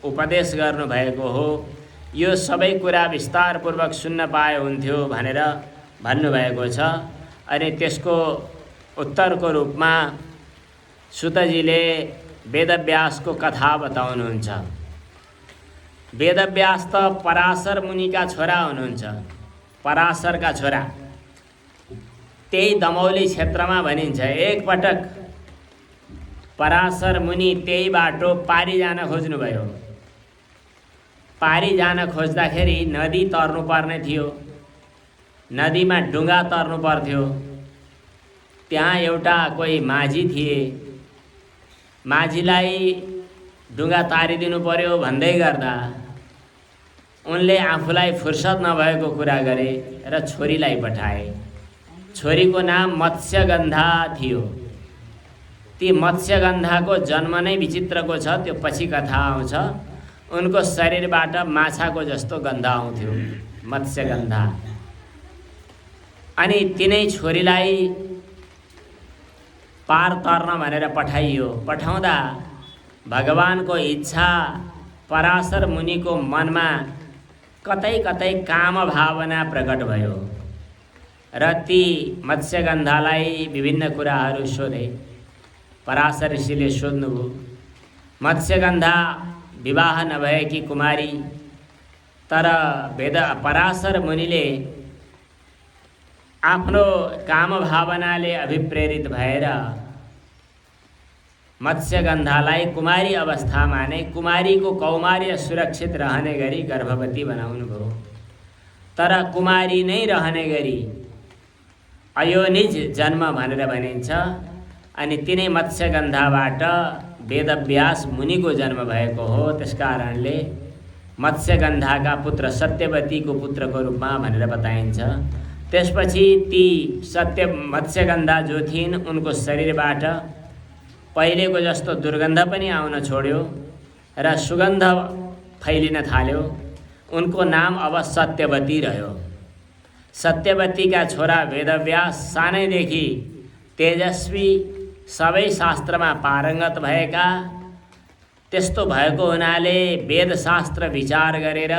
उपदेश गर्नुभएको हो, यो सबै कुरा विस्तारपूर्वक सुन्न पाए हुन्थ्यो भनेर भन्नुभएको छ। अनि त्यसको उत्तरको रूपमा सुतजीले वेदव्यासको कथा बताउनुहुन्छ। वेदव्यास त पराशर मुनिका छोरा हुनुहुन्छ। पराशरका छोरा। त्यही दमौली क्षेत्रमा भनिन्छ। एकपटक पराशर मुनि त्यही बाटो पारी जान खोज्नुभयो। पारी जान खोज्दाखेरि नदी तर्नु पर्ने थियो। नदीमा डुङ्गा तर्नु पर्थ्यो। त्यहाँ एउटा कोही माझी थिए। माझीलाई डुङ्गा तारिदिनु पर्यो भन्दै गर्दा उनले आफूलाई फुर्सद नभएको कुरा गरे र छोरीलाई पठाए। छोरीको नाम मत्स्यगन्धा थियो। ती मत्स्यगन्धाको जन्म नै विचित्रको छ। त्यो पछि कथा आउँछ। उनको शरीरबाट माछाको जस्तो गन्ध आउँथ्यो, मत्स्यगन्धा। अनि तिनै छोरीलाई पार तर्न भनेर पठाइयो। पठाउँदा भगवानको इच्छा पराशर मुनिको मनमा कतै कतै काम भावना प्रकट भयो र ती मत्स्यगन्धालाई विभिन्न कुराहरू सोधे। पराशर ऋषिले सोध्नुभयो। मत्स्यगन्धा विवाह नभएकी कुमारी। तर वेद पराशर मुनिले आफ्नो काम भावनाले अभिप्रेरित भएर मत्स्यगन्धालाई कुमारी अवस्थामा नै कुमारीको कौमार्य सुरक्षित रहने गरी गर्भवती बनाउनुभयो। तर कुमारी नै रहने गरी अयोनिज जन्म भनेर भनिन्छ। अनि तिनै मत्स्यगन्धाबाट वेदव्यास मुनिको जन्म भएको हो। त्यसकारणले मत्स्यगन्धाका पुत्र सत्यवतीको पुत्रको रूपमा भनेर बताइन्छ। त्यसपछि ती मत्स्यगन्धा जो थिइन् उनको शरीरबाट पहिलेको जस्तो दुर्गन्ध पनि आउन छोड्यो र सुगन्ध फैलिन थाल्यो। उनको नाम अब सत्यवती रह्यो। सत्यवतीका छोरा वेदव्यास सानैदेखि तेजस्वी, सबै शास्त्रमा पारङ्गत भएका, त्यस्तो भएको हुनाले वेदशास्त्र विचार गरेर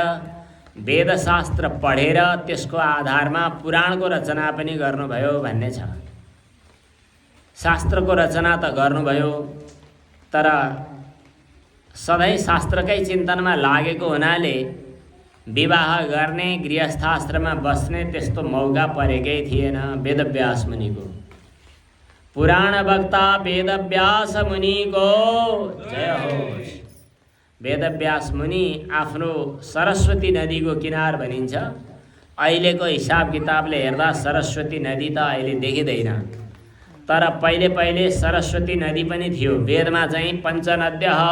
वेदशास्त्र पढेर त्यसको आधारमा पुराणको रचना पनि गर्नुभयो भन्ने छ। शास्त्रको रचना त गर्नुभयो, तर सधैँ शास्त्रकै चिन्तनमा लागेको हुनाले विवाह गर्ने, गृहस्थाश्रममा बस्ने त्यस्तो मौका परेकै थिएन वेदव्यास मुनिको। पुराण वक्ता वेदव्यास मुनिको जय होस्। वेदव्यास मुनि आफ्नो सरस्वती नदीको किनार भनिन्छ। अहिलेको हिसाब किताबले हेर्दा सरस्वती नदी त अहिले देखिँदैन, तर पहिले पहिले सरस्वती नदी पनि थियो। वेदमा चाहिँ पञ्चनद्यः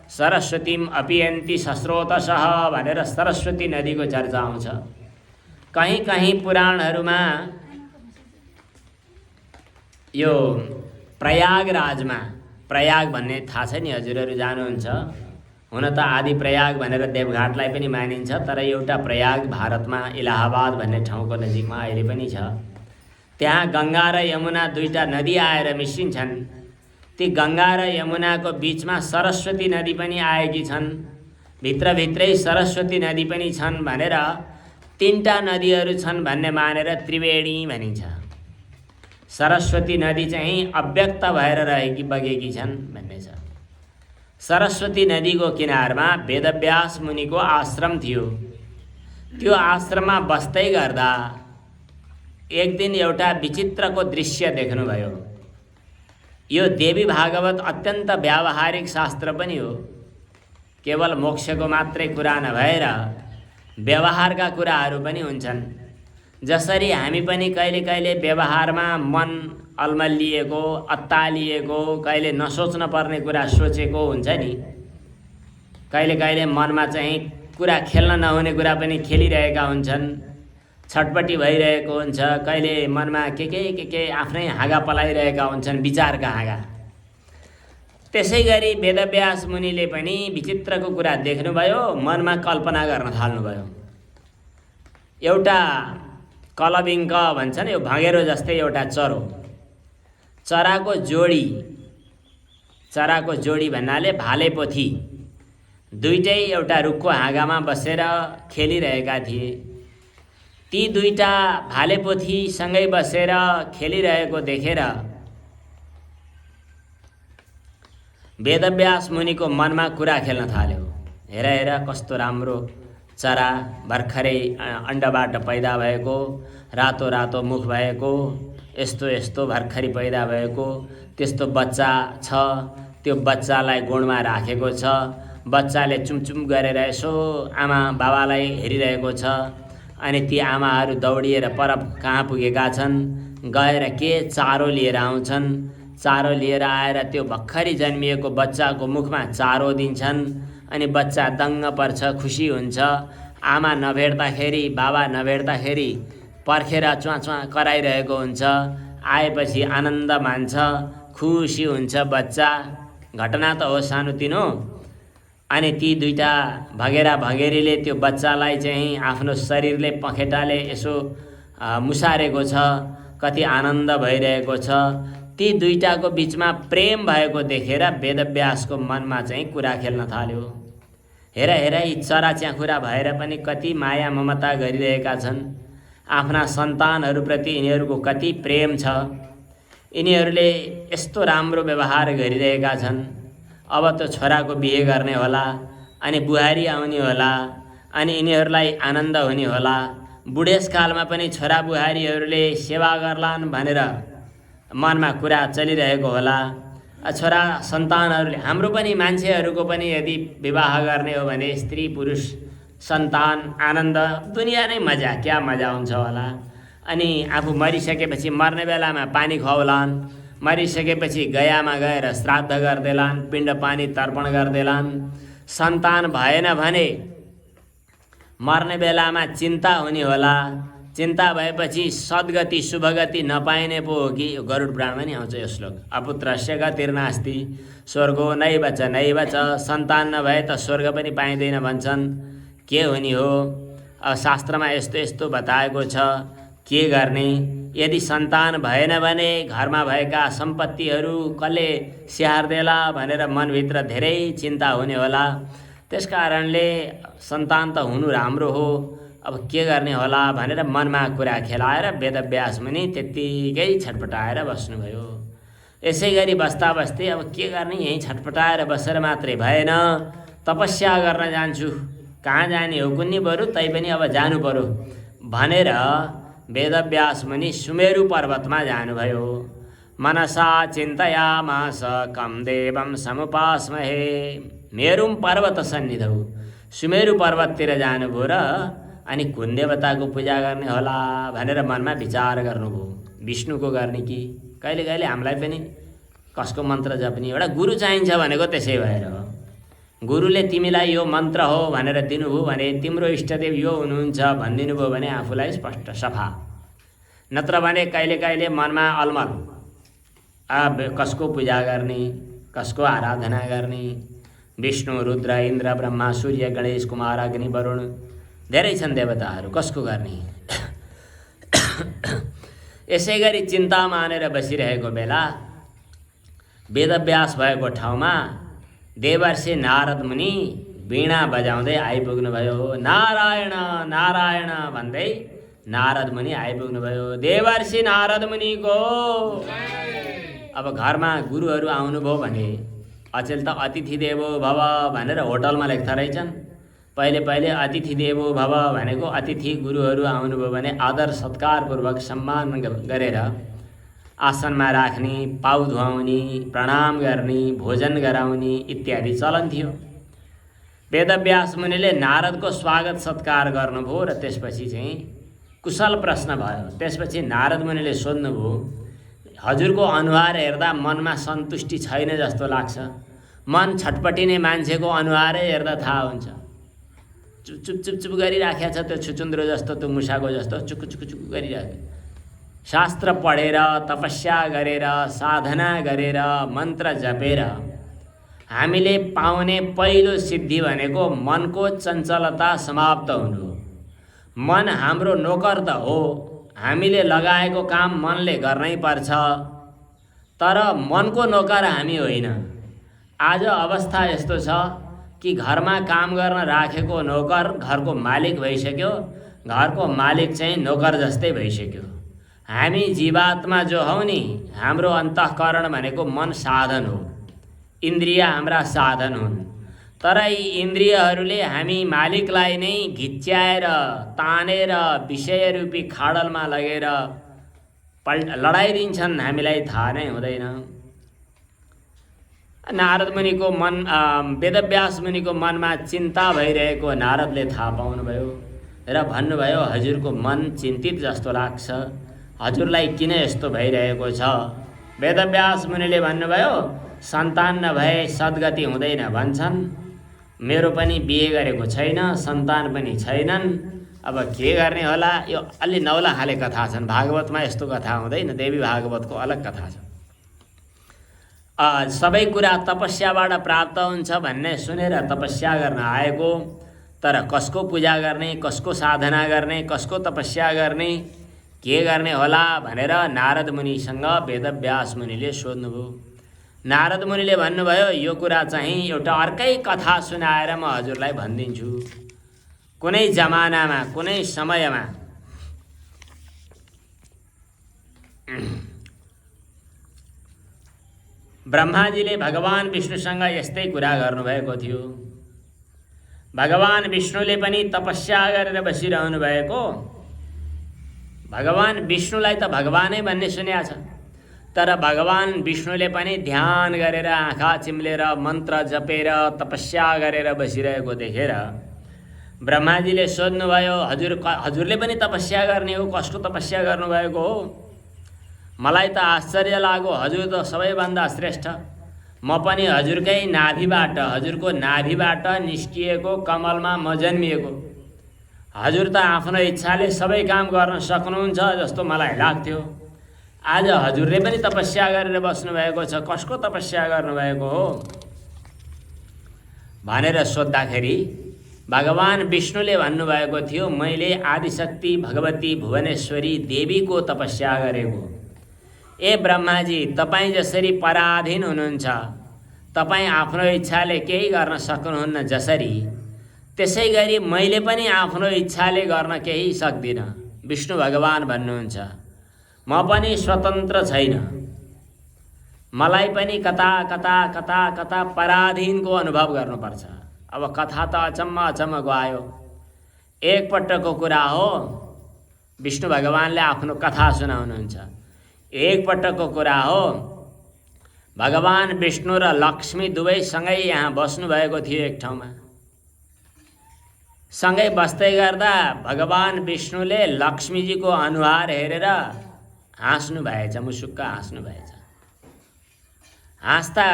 सरस्वतीम अपियन्ति सस्रोतसः भनेर सरस्वती नदीको चर्चा आउँछ। कहीँ कहीँ पुराणहरूमा यो प्रयागराजमा, प्रयाग भन्ने थाहा छ नि हजुरहरू जानुहुन्छ। हुन त आदि प्रयाग भनेर देवघाटलाई पनि मानिन्छ, तर एउटा प्रयाग भारतमा इलाहाबाद भन्ने ठाउँको नजिकमा अहिले पनि छ। त्यहाँ गङ्गा र यमुना दुईटा नदी आएर मिसिन्छन्। ती गङ्गा र यमुनाको बिचमा सरस्वती नदी पनि आएकी छन्। भित्रभित्रै सरस्वती नदी पनि छन् भनेर तीनटा नदीहरू छन् भन्ने मानेर त्रिवेणी भनिन्छ। सरस्वती नदी चाहिँ अव्यक्त भएर रहेकी बगेकी छन् भन्ने छ। सरस्वती नदीको किनारमा वेदव्यास मुनिको आश्रम थियो। त्यो आश्रममा बस्दै गर्दा एक दिन एउटा विचित्रको दृश्य देख्नुभयो। यो देवी भागवत अत्यन्त व्यावहारिक शास्त्र पनि हो। केवल मोक्षको मात्रै कुरा नभएर व्यवहारका कुराहरू पनि हुन्छन्। जसरी हामी पनि कहिले कहिले व्यवहारमा मन अल्मलिएको, अत्तालिएको, कहिले नसोच्न पर्ने कुरा सोचेको हुन्छ नि। कहिले कहिले मनमा चाहिँ कुरा खेल्न नहुने कुरा पनि खेलिरहेका हुन्छन्, छटपटी भइरहेको हुन्छ। कहिले मनमा के आफ्नै हाँगा पलाइरहेका हुन्छन्, विचारका हाँगा। त्यसै गरी वेदव्यास मुनिले पनि विचित्रको कुरा देख्नुभयो, मनमा कल्पना गर्न थाल्नुभयो। एउटा कलबिङ्क भन्छन्, यो भँगेरो जस्तै एउटा चरो, चराको जोडी भन्नाले भाले पोथी दुईटै एउटा रुखको हाँगामा बसेर खेलिरहेका थिए। ती दुईटा भाले पोथी सँगै बसेर खेलिरहेको देखेर वेदव्यास मुनिको मनमा कुरा खेल्न थाल्यो। हेर हेर कस्तो राम्रो चरा, भर्खरै अण्डबाट पैदा भएको, रातो रातो मुख भएको, यस्तो यस्तो भर्खरै पैदा भएको त्यस्तो बच्चा छ। त्यो बच्चालाई गोडमा राखेको छ। बच्चाले चुमचुम गरेर यसो आमा बाबालाई हेरिरहेको छ। अनि ती आमाहरू दौडिएर पर कहाँ पुगेका छन्, गएर के चारो लिएर आउँछन्। चारो लिएर आएर त्यो भर्खरै जन्मिएको बच्चाको मुखमा चारो दिन्छन्। अनि बच्चा दङ्ग पर्छ, खुसी हुन्छ। आमा नभेट्दाखेरि, बाबा नभेट्दाखेरि पर्खेर च्वाँ कराइरहेको हुन्छ। आएपछि आनन्द मान्छ, खुसी हुन्छ बच्चा। घटना त हो सानोतिनो। अनि ती दुईटा भगेरा भगेरीले त्यो बच्चालाई चाहिँ आफ्नो शरीरले पखेटाले यसो मुसारेको छ, कति आनन्द भइरहेको छ। ती दुईटाको बिचमा प्रेम भएको देखेर वेदव्यासको मनमा चाहिँ कुरा खेल्न थाल्यो। हेर हेर यी चरा च्याखुरा भएर पनि कति माया ममता गरिरहेका छन्। आफ्ना सन्तानहरूप्रति यिनीहरूको कति प्रेम छ। यिनीहरूले यस्तो राम्रो व्यवहार गरिरहेका छन्। अब त छोराको बिहे गर्ने होला, अनि बुहारी आउने होला, अनि यिनीहरूलाई आनन्द हुने होला। बुढेसकालमा पनि छोरा बुहारीहरूले सेवा गर्लान् भनेर मनमा कुरा चलिरहेको होला। छोरा सन्तानहरूले, हाम्रो पनि मान्छेहरूको पनि यदि विवाह गर्ने हो भने स्त्री पुरुष सन्तान आनन्द दुनियाँ नै मजा, क्या मजा हुन्छ होला। अनि आफू मरिसकेपछि मर्ने बेलामा पानी खुवाउलान्, मरिसकेपछि गयामा गएर श्राद्ध गर्देलान्, पिण्ड पानी तर्पण गर्देलान्। सन्तान भएन भने मर्ने बेलामा चिन्ता हुने होला। चिन्ता भएपछि सद्गति शुभगति नपाइने पो हो कि। गरुड पुराणमा नि आउँछ यो श्लोक, अपुत्रस्य गतिर्नास्ति स्वर्गो नैव च नैव च। सन्तान नभए त स्वर्ग पनि पाइँदैन भन्छन्। के हुने हो? अब शास्त्रमा यस्तो यस्तो बताएको छ, के गर्ने? यदि सन्तान भएन भने घरमा भएका सम्पत्तिहरू कसले स्याहार्देला भनेर मनभित्र धेरै चिन्ता हुने होला। त्यसकारणले सन्तान त हुनु राम्रो हो, अब के गर्ने होला भनेर मनमा कुरा खेलाएर वेदव्यास मुनि त्यत्तिकै छटपटाएर बस्नुभयो। यसै गरी बस्दा बस्दै अब के गर्ने, यहीँ छटपटाएर बसेर मात्रै भएन, तपस्या गर्न जान्छु। कहाँ जाने हो कुन्नी, बरु तैपनि अब जानु पर्यो भनेर वेदव्यास मुनि सुमेरु पर्वतमा जानुभयो। मनसा चिन्तयामास कम देवम समुपास्महे। मेरुम पर्वत सन्निधौ, सुमेरु पर्वततिर जानुभयो र अनि कुन देवताको पूजा गर्ने होला भनेर मनमा विचार गर्नुभयो। विष्णुको गर्ने कि कहिले कहिले हामीलाई पनि कसको मन्त्र जप्ने एउटा गुरु चाहिन्छ भनेको त्यसै भएर हो। गुरुले तिमीलाई यो मन्त्र हो भनेर दिनुभयो भने तिम्रो इष्टदेव यो हुनुहुन्छ भनिदिनु भयो भने आफूलाई स्पष्ट सफा। नत्र भने कहिले कहिले मनमा अलमल, कसको पूजा गर्ने, कसको आराधना गर्ने। विष्णु रुद्र इन्द्र ब्रह्मा सूर्य गणेश कुमार अग्नि वरुण धेरै छन् देवताहरू, कसको गर्ने? यसै गरी चिन्ता मानेर बसिरहेको बेला वेदव्यास भएको ठाउँमा देवर्षि नारद मुनि वीणा बजाउँदै आइपुग्नुभयो। नारायण नारायण भन्दै नारद मुनि आइपुग्नुभयो। देवर्षि नारद मुनिको अब घरमा गुरुहरू आउनुभयो भने अचेल त अतिथि देवो भव भनेर होटलमा लेख्दा रहेछन्। पहिले पहिले अतिथि देवो भव भनेको अतिथि गुरुहरू आउनुभयो भने आदर सत्कारपूर्वक सम्मान गरेर आसनमा राख्ने, पाउ धुवाउने, प्रणाम गर्ने, भोजन गराउने इत्यादि चलन थियो। वेदव्यास मुनिले नारदको स्वागत सत्कार गर्नुभयो र त्यसपछि चाहिँ कुशल प्रश्न भयो। त्यसपछि नारद मुनिले सोध्नुभयो, हजुरको अनुहार हेर्दा मनमा सन्तुष्टि छैन जस्तो लाग्छ। मन छटपटिने मान्छेको अनुहारै हेर्दा थाहा हुन्छ। चुप चुप चुप गरिराखेको छ, त्यो छुचुन्द्रो जस्तो, त्यो मुसाको जस्तो चुक चुक चुक गरिराख्यो। शास्त्र पढेर, तपस्या गरेर, साधना गरेर, मन्त्र जपेर हामीले पाउने पहिलो सिद्धि भनेको मनको चञ्चलता समाप्त हुनु हो। मन हाम्रो नोकर त हो, हामीले लगाएको काम मनले गर्नै पर्छ, तर मनको नोकर हामी होइन। आज अवस्था यस्तो छ कि घरमा काम गर्न राखेको नोकर घरको मालिक भइसक्यो, घरको मालिक चाहिँ नोकर जस्तै भइसक्यो। हामी जीवात्मा जो हौ नि, हाम्रो अन्तःकरण भनेको मन साधन हो, इन्द्रिय हाम्रा साधन हुन्। तर यी इन्द्रियहरूले हामी मालिकलाई नै घिच्याएर तानेर विषयरूपी खाडलमा लगेर लडाइदिन्छन्, हामीलाई थाहा नै हुँदैन। नारद मुनिको मन, वेदव्यास मुनिको मनमा चिन्ता भइरहेको नारदले थाहा पाउनुभयो र भन्नुभयो, हजुरको मन चिन्तित जस्तो लाग्छ, हजुरलाई किन यस्तो भइरहेको छ? वेदव्यास मुनिले भन्नुभयो, सन्तान नभए सद्गति हुँदैन भन्छन्। मेरो पनि बिहे गरेको छैन, सन्तान पनि छैनन्, अब के गर्ने होला? यो अलि नौला खाले कथा छन्, भागवतमा यस्तो कथा हुँदैन, देवी भागवतको अलग कथा छ। सबै कुरा तपस्याबाट प्राप्त हुन्छ भन्ने सुनेर तपस्या गर्न आएको, तर कसको पूजा गर्ने, कसको साधना गर्ने, कसको तपस्या गर्ने, के गर्ने होला भनेर नारद मुनिसँग वेदव्यास मुनिले सोध्नुभयो। नारद मुनिले भन्नुभयो, यो कुरा चाहिँ एउटा अर्कै कथा सुनाएर म हजुरलाई भनिदिन्छु। कुनै जमानामा, कुनै समयमा ब्रह्माजीले भगवान विष्णुसँग यस्तै कुरा गर्नुभएको थियो। भगवान विष्णुले पनि तपस्या गरेर बसिरहनु भएको। भगवान विष्णुलाई त भगवानै भन्ने सुनेको छ, तर भगवान विष्णुले पनि ध्यान गरेर आँखा चिम्लेर मन्त्र जपेर तपस्या गरेर बसिरहेको देखेर ब्रह्माजीले सोध्नुभयो, हजुरले पनि तपस्या गर्ने हो, कसको तपस्या गर्नुभएको हो? मलाई त आश्चर्य लाग्यो, हजुर त सबैभन्दा श्रेष्ठ। म पनि हजुरकै नाभिबाट, हजुरको नाभिबाट निस्किएको कमलमा म जन्मिएको। हजुर त आफ्नो इच्छाले सबै काम गर्न सक्नुहुन्छ जस्तो मलाई लाग्थ्यो। आज हजुरले पनि तपस्या गरेर बस्नुभएको छ, कसको तपस्या गर्नुभएको हो भनेर सोद्धाखेरि भगवान विष्णुले भन्नुभएको थियो, मैले आदिशक्ति भगवती भुवनेश्वरी देवीको तपस्या गरेको। ए ब्रह्माजी, तपाईँ जसरी पराधीन हुनुहुन्छ, तपाईँ आफ्नो इच्छाले केही गर्न सक्नुहुन्न जसरी, त्यसै गरी मैले पनि आफ्नो इच्छाले गर्न केही सक्दिनँ। विष्णु भगवान भन्नुहुन्छ, म पनि स्वतन्त्र छैन, मलाई पनि कता कता कता कता पराधीनको अनुभव गर्नुपर्छ। अब कथा त अचम्मको आयो। एकपटकको कुरा हो, विष्णु भगवानले आफ्नो कथा सुनाउनुहुन्छ। एकपटकको कुरा हो, भगवान विष्णु र लक्ष्मी दुवै सँगै यहाँ बस्नुभएको थियो एक ठाउँमा। सँगै बस्दै गर्दा भगवान विष्णुले लक्ष्मीजीको अनुहार हेरेर हाँस्नु भएछ, मुसुक्क हाँस्नु भएछ। हाँस्दा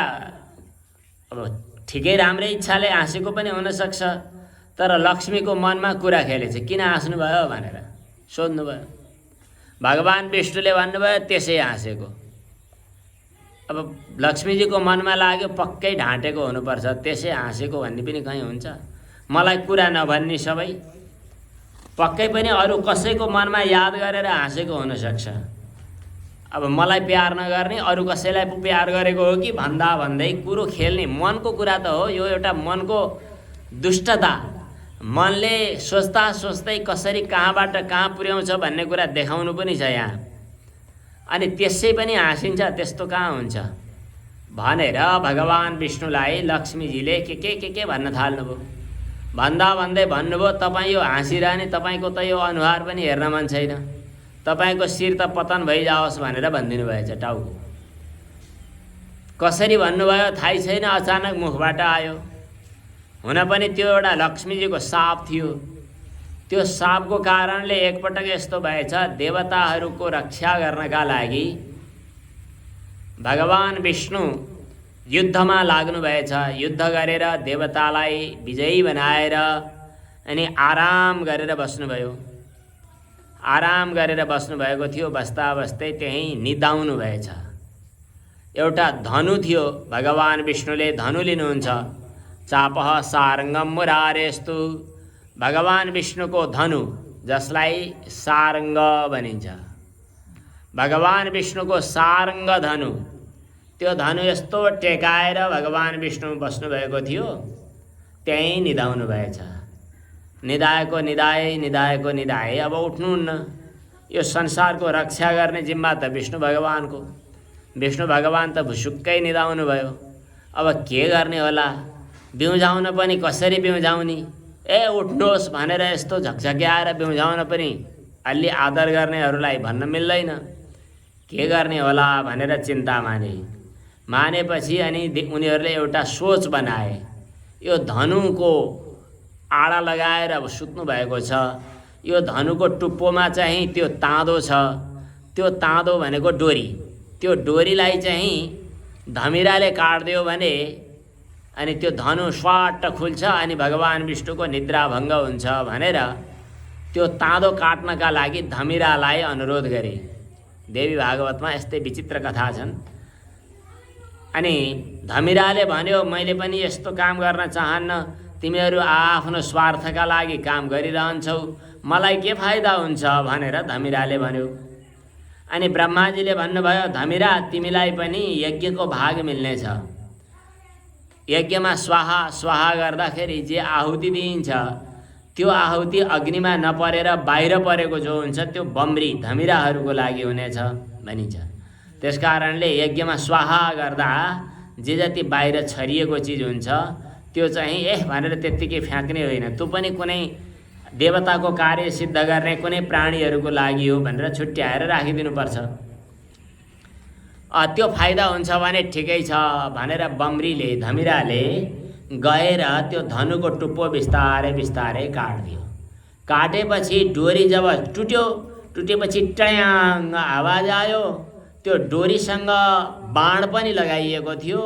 अब ठिकै राम्रै इच्छाले हाँसेको पनि हुनसक्छ, तर लक्ष्मीको मनमा कुरा खेलेछ, किन हाँस्नुभयो भनेर सोध्नुभयो। भगवान विष्णुले भन्नुभयो, त्यसै हाँसेको। अब लक्ष्मीजीको मनमा लाग्यो, पक्कै ढाँटेको हुनुपर्छ, त्यसै हाँसेको भन्ने पनि कहीँ हुन्छ? मलाई कुरा नभन्ने सबै पक्कै पनि अरू कसैको मनमा याद गरेर हाँसेको हुनसक्छ। अब मलाई प्यार नगर्ने अरू कसैलाई प्यार गरेको हो कि भन्दै कुरो खेल्ने मनको कुरा त हो। यो एउटा मनको दुष्टता, मनले सोच्दै कसरी कहाँबाट कहाँ पुर्याउँछ भन्ने कुरा देखाउनु पनि छ यहाँ। अनि त्यसै पनि हाँसिन्छ, त्यस्तो कहाँ हुन्छ भनेर भगवान विष्णुलाई लक्ष्मीजीले के भन्न थाल्नुभयो। भन्दै भन्नुभयो, तपाईँ यो हाँसिरहने, तपाईँको त यो अनुहार पनि हेर्न मन छैन, तपाईँको शिर त पतन भइजाओस् भनेर भनिदिनु भएछ टाउको। कसरी भन्नुभयो थाहै छैन, अचानक मुखबाट आयो। हुन पनि त्यो एउटा लक्ष्मीजीको साप थियो। त्यो सापको कारणले एकपटक यस्तो भएछ, देवताहरूको रक्षा गर्नका लागि भगवान विष्णु युद्धमा लाग्नु भएछ। युद्ध गरेर देवतालाई विजयी बनाएर अनि आराम गरेर बस्नुभयो। आराम गरेर बस्नुभएको थियो। बस्दै त्यहीँ निदाउनु भएछ। एउटा धनु थियो, भगवान विष्णुले धनु लिनुहुन्छ। चापः सारङ्गम मुरारेस्तु, भगवान विष्णुको धनु जसलाई सारङ्ग भनिन्छ। भगवान विष्णुको सारङ्ग धनु, त्यो धनु यस्तो टेकाएर भगवान विष्णु बस्नुभएको थियो, त्यहीँ निदाउनु भएछ। निदाएको निदाए अब उठ्नुहुन्न। यो संसारको रक्षा गर्ने जिम्मा त विष्णु भगवानको। विष्णु भगवान त भुसुक्कै निदाउनु भयो। अब के गर्ने होला, बिउझाउन पनि कसरी बिउझाउने? ए उठ्नुहोस् भनेर यस्तो झकझक्याएर बिउझाउन पनि अलि आदर गर्नेहरूलाई भन्न मिल्दैन। के गर्ने होला भनेर चिन्ता मानेपछि अनि उनीहरूले एउटा सोच बनाए। यो धनुको आडा लगाएर अब सुत्नु भएको छ। यो धनुको टुप्पोमा चाहिँ त्यो ताँदो छ। त्यो ताँदो भनेको डोरी। त्यो डोरीलाई चाहिँ धमिराले काट्दियो भने अनि त्यो धनु स्वाट खुल्छ अनि भगवान विष्णुको निद्रा भङ्ग हुन्छ भनेर त्यो ताँदो काट्नका लागि धमिरालाई अनुरोध गरे। देवी भागवतमा यस्तै विचित्र कथा छन्। अनि धमिराले भन्यो, मैले पनि यस्तो काम गर्न चाहन्न, तिमीहरू आफ्नो स्वार्थका लागि काम गरिरहन्छौ, मलाई के फाइदा हुन्छ भनेर धमिराले भन्यो। अनि ब्रह्माजीले भन्नुभयो, धमिरा तिमीलाई पनि यज्ञको भाग मिल्नेछ। यज्ञमा स्वाहा स्वाहा गर्दाखेरि जे आहुति दिइन्छ त्यो आहुति अग्निमा नपरेर बाहिर परेको जो हुन्छ त्यो बम्री धमिराहरूको लागि हुनेछ भनिन्छ। त्यसकारणले यज्ञमा स्वाहा गर्दा जे जति बाहिर छरिएको चिज हुन्छ त्यो चाहिँ भनेर त्यत्तिकै फ्याँक्ने होइन, त्यो पनि कुनै देवताको कार्य सिद्ध गर्ने कुनै प्राणीहरूको लागि हो भनेर छुट्याएर राखिदिनुपर्छ। त्यो फाइदा हुन्छ भने ठिकै छ भनेर बम्रीले धमिराले गएर त्यो धनुको टुप्पो बिस्तारै बिस्तारै काट्दियो। काटेपछि डोरी जब टुटेपछि ट्याङ आवाज आयो। त्यो डोरीसँग बाण पनि लगाइएको थियो।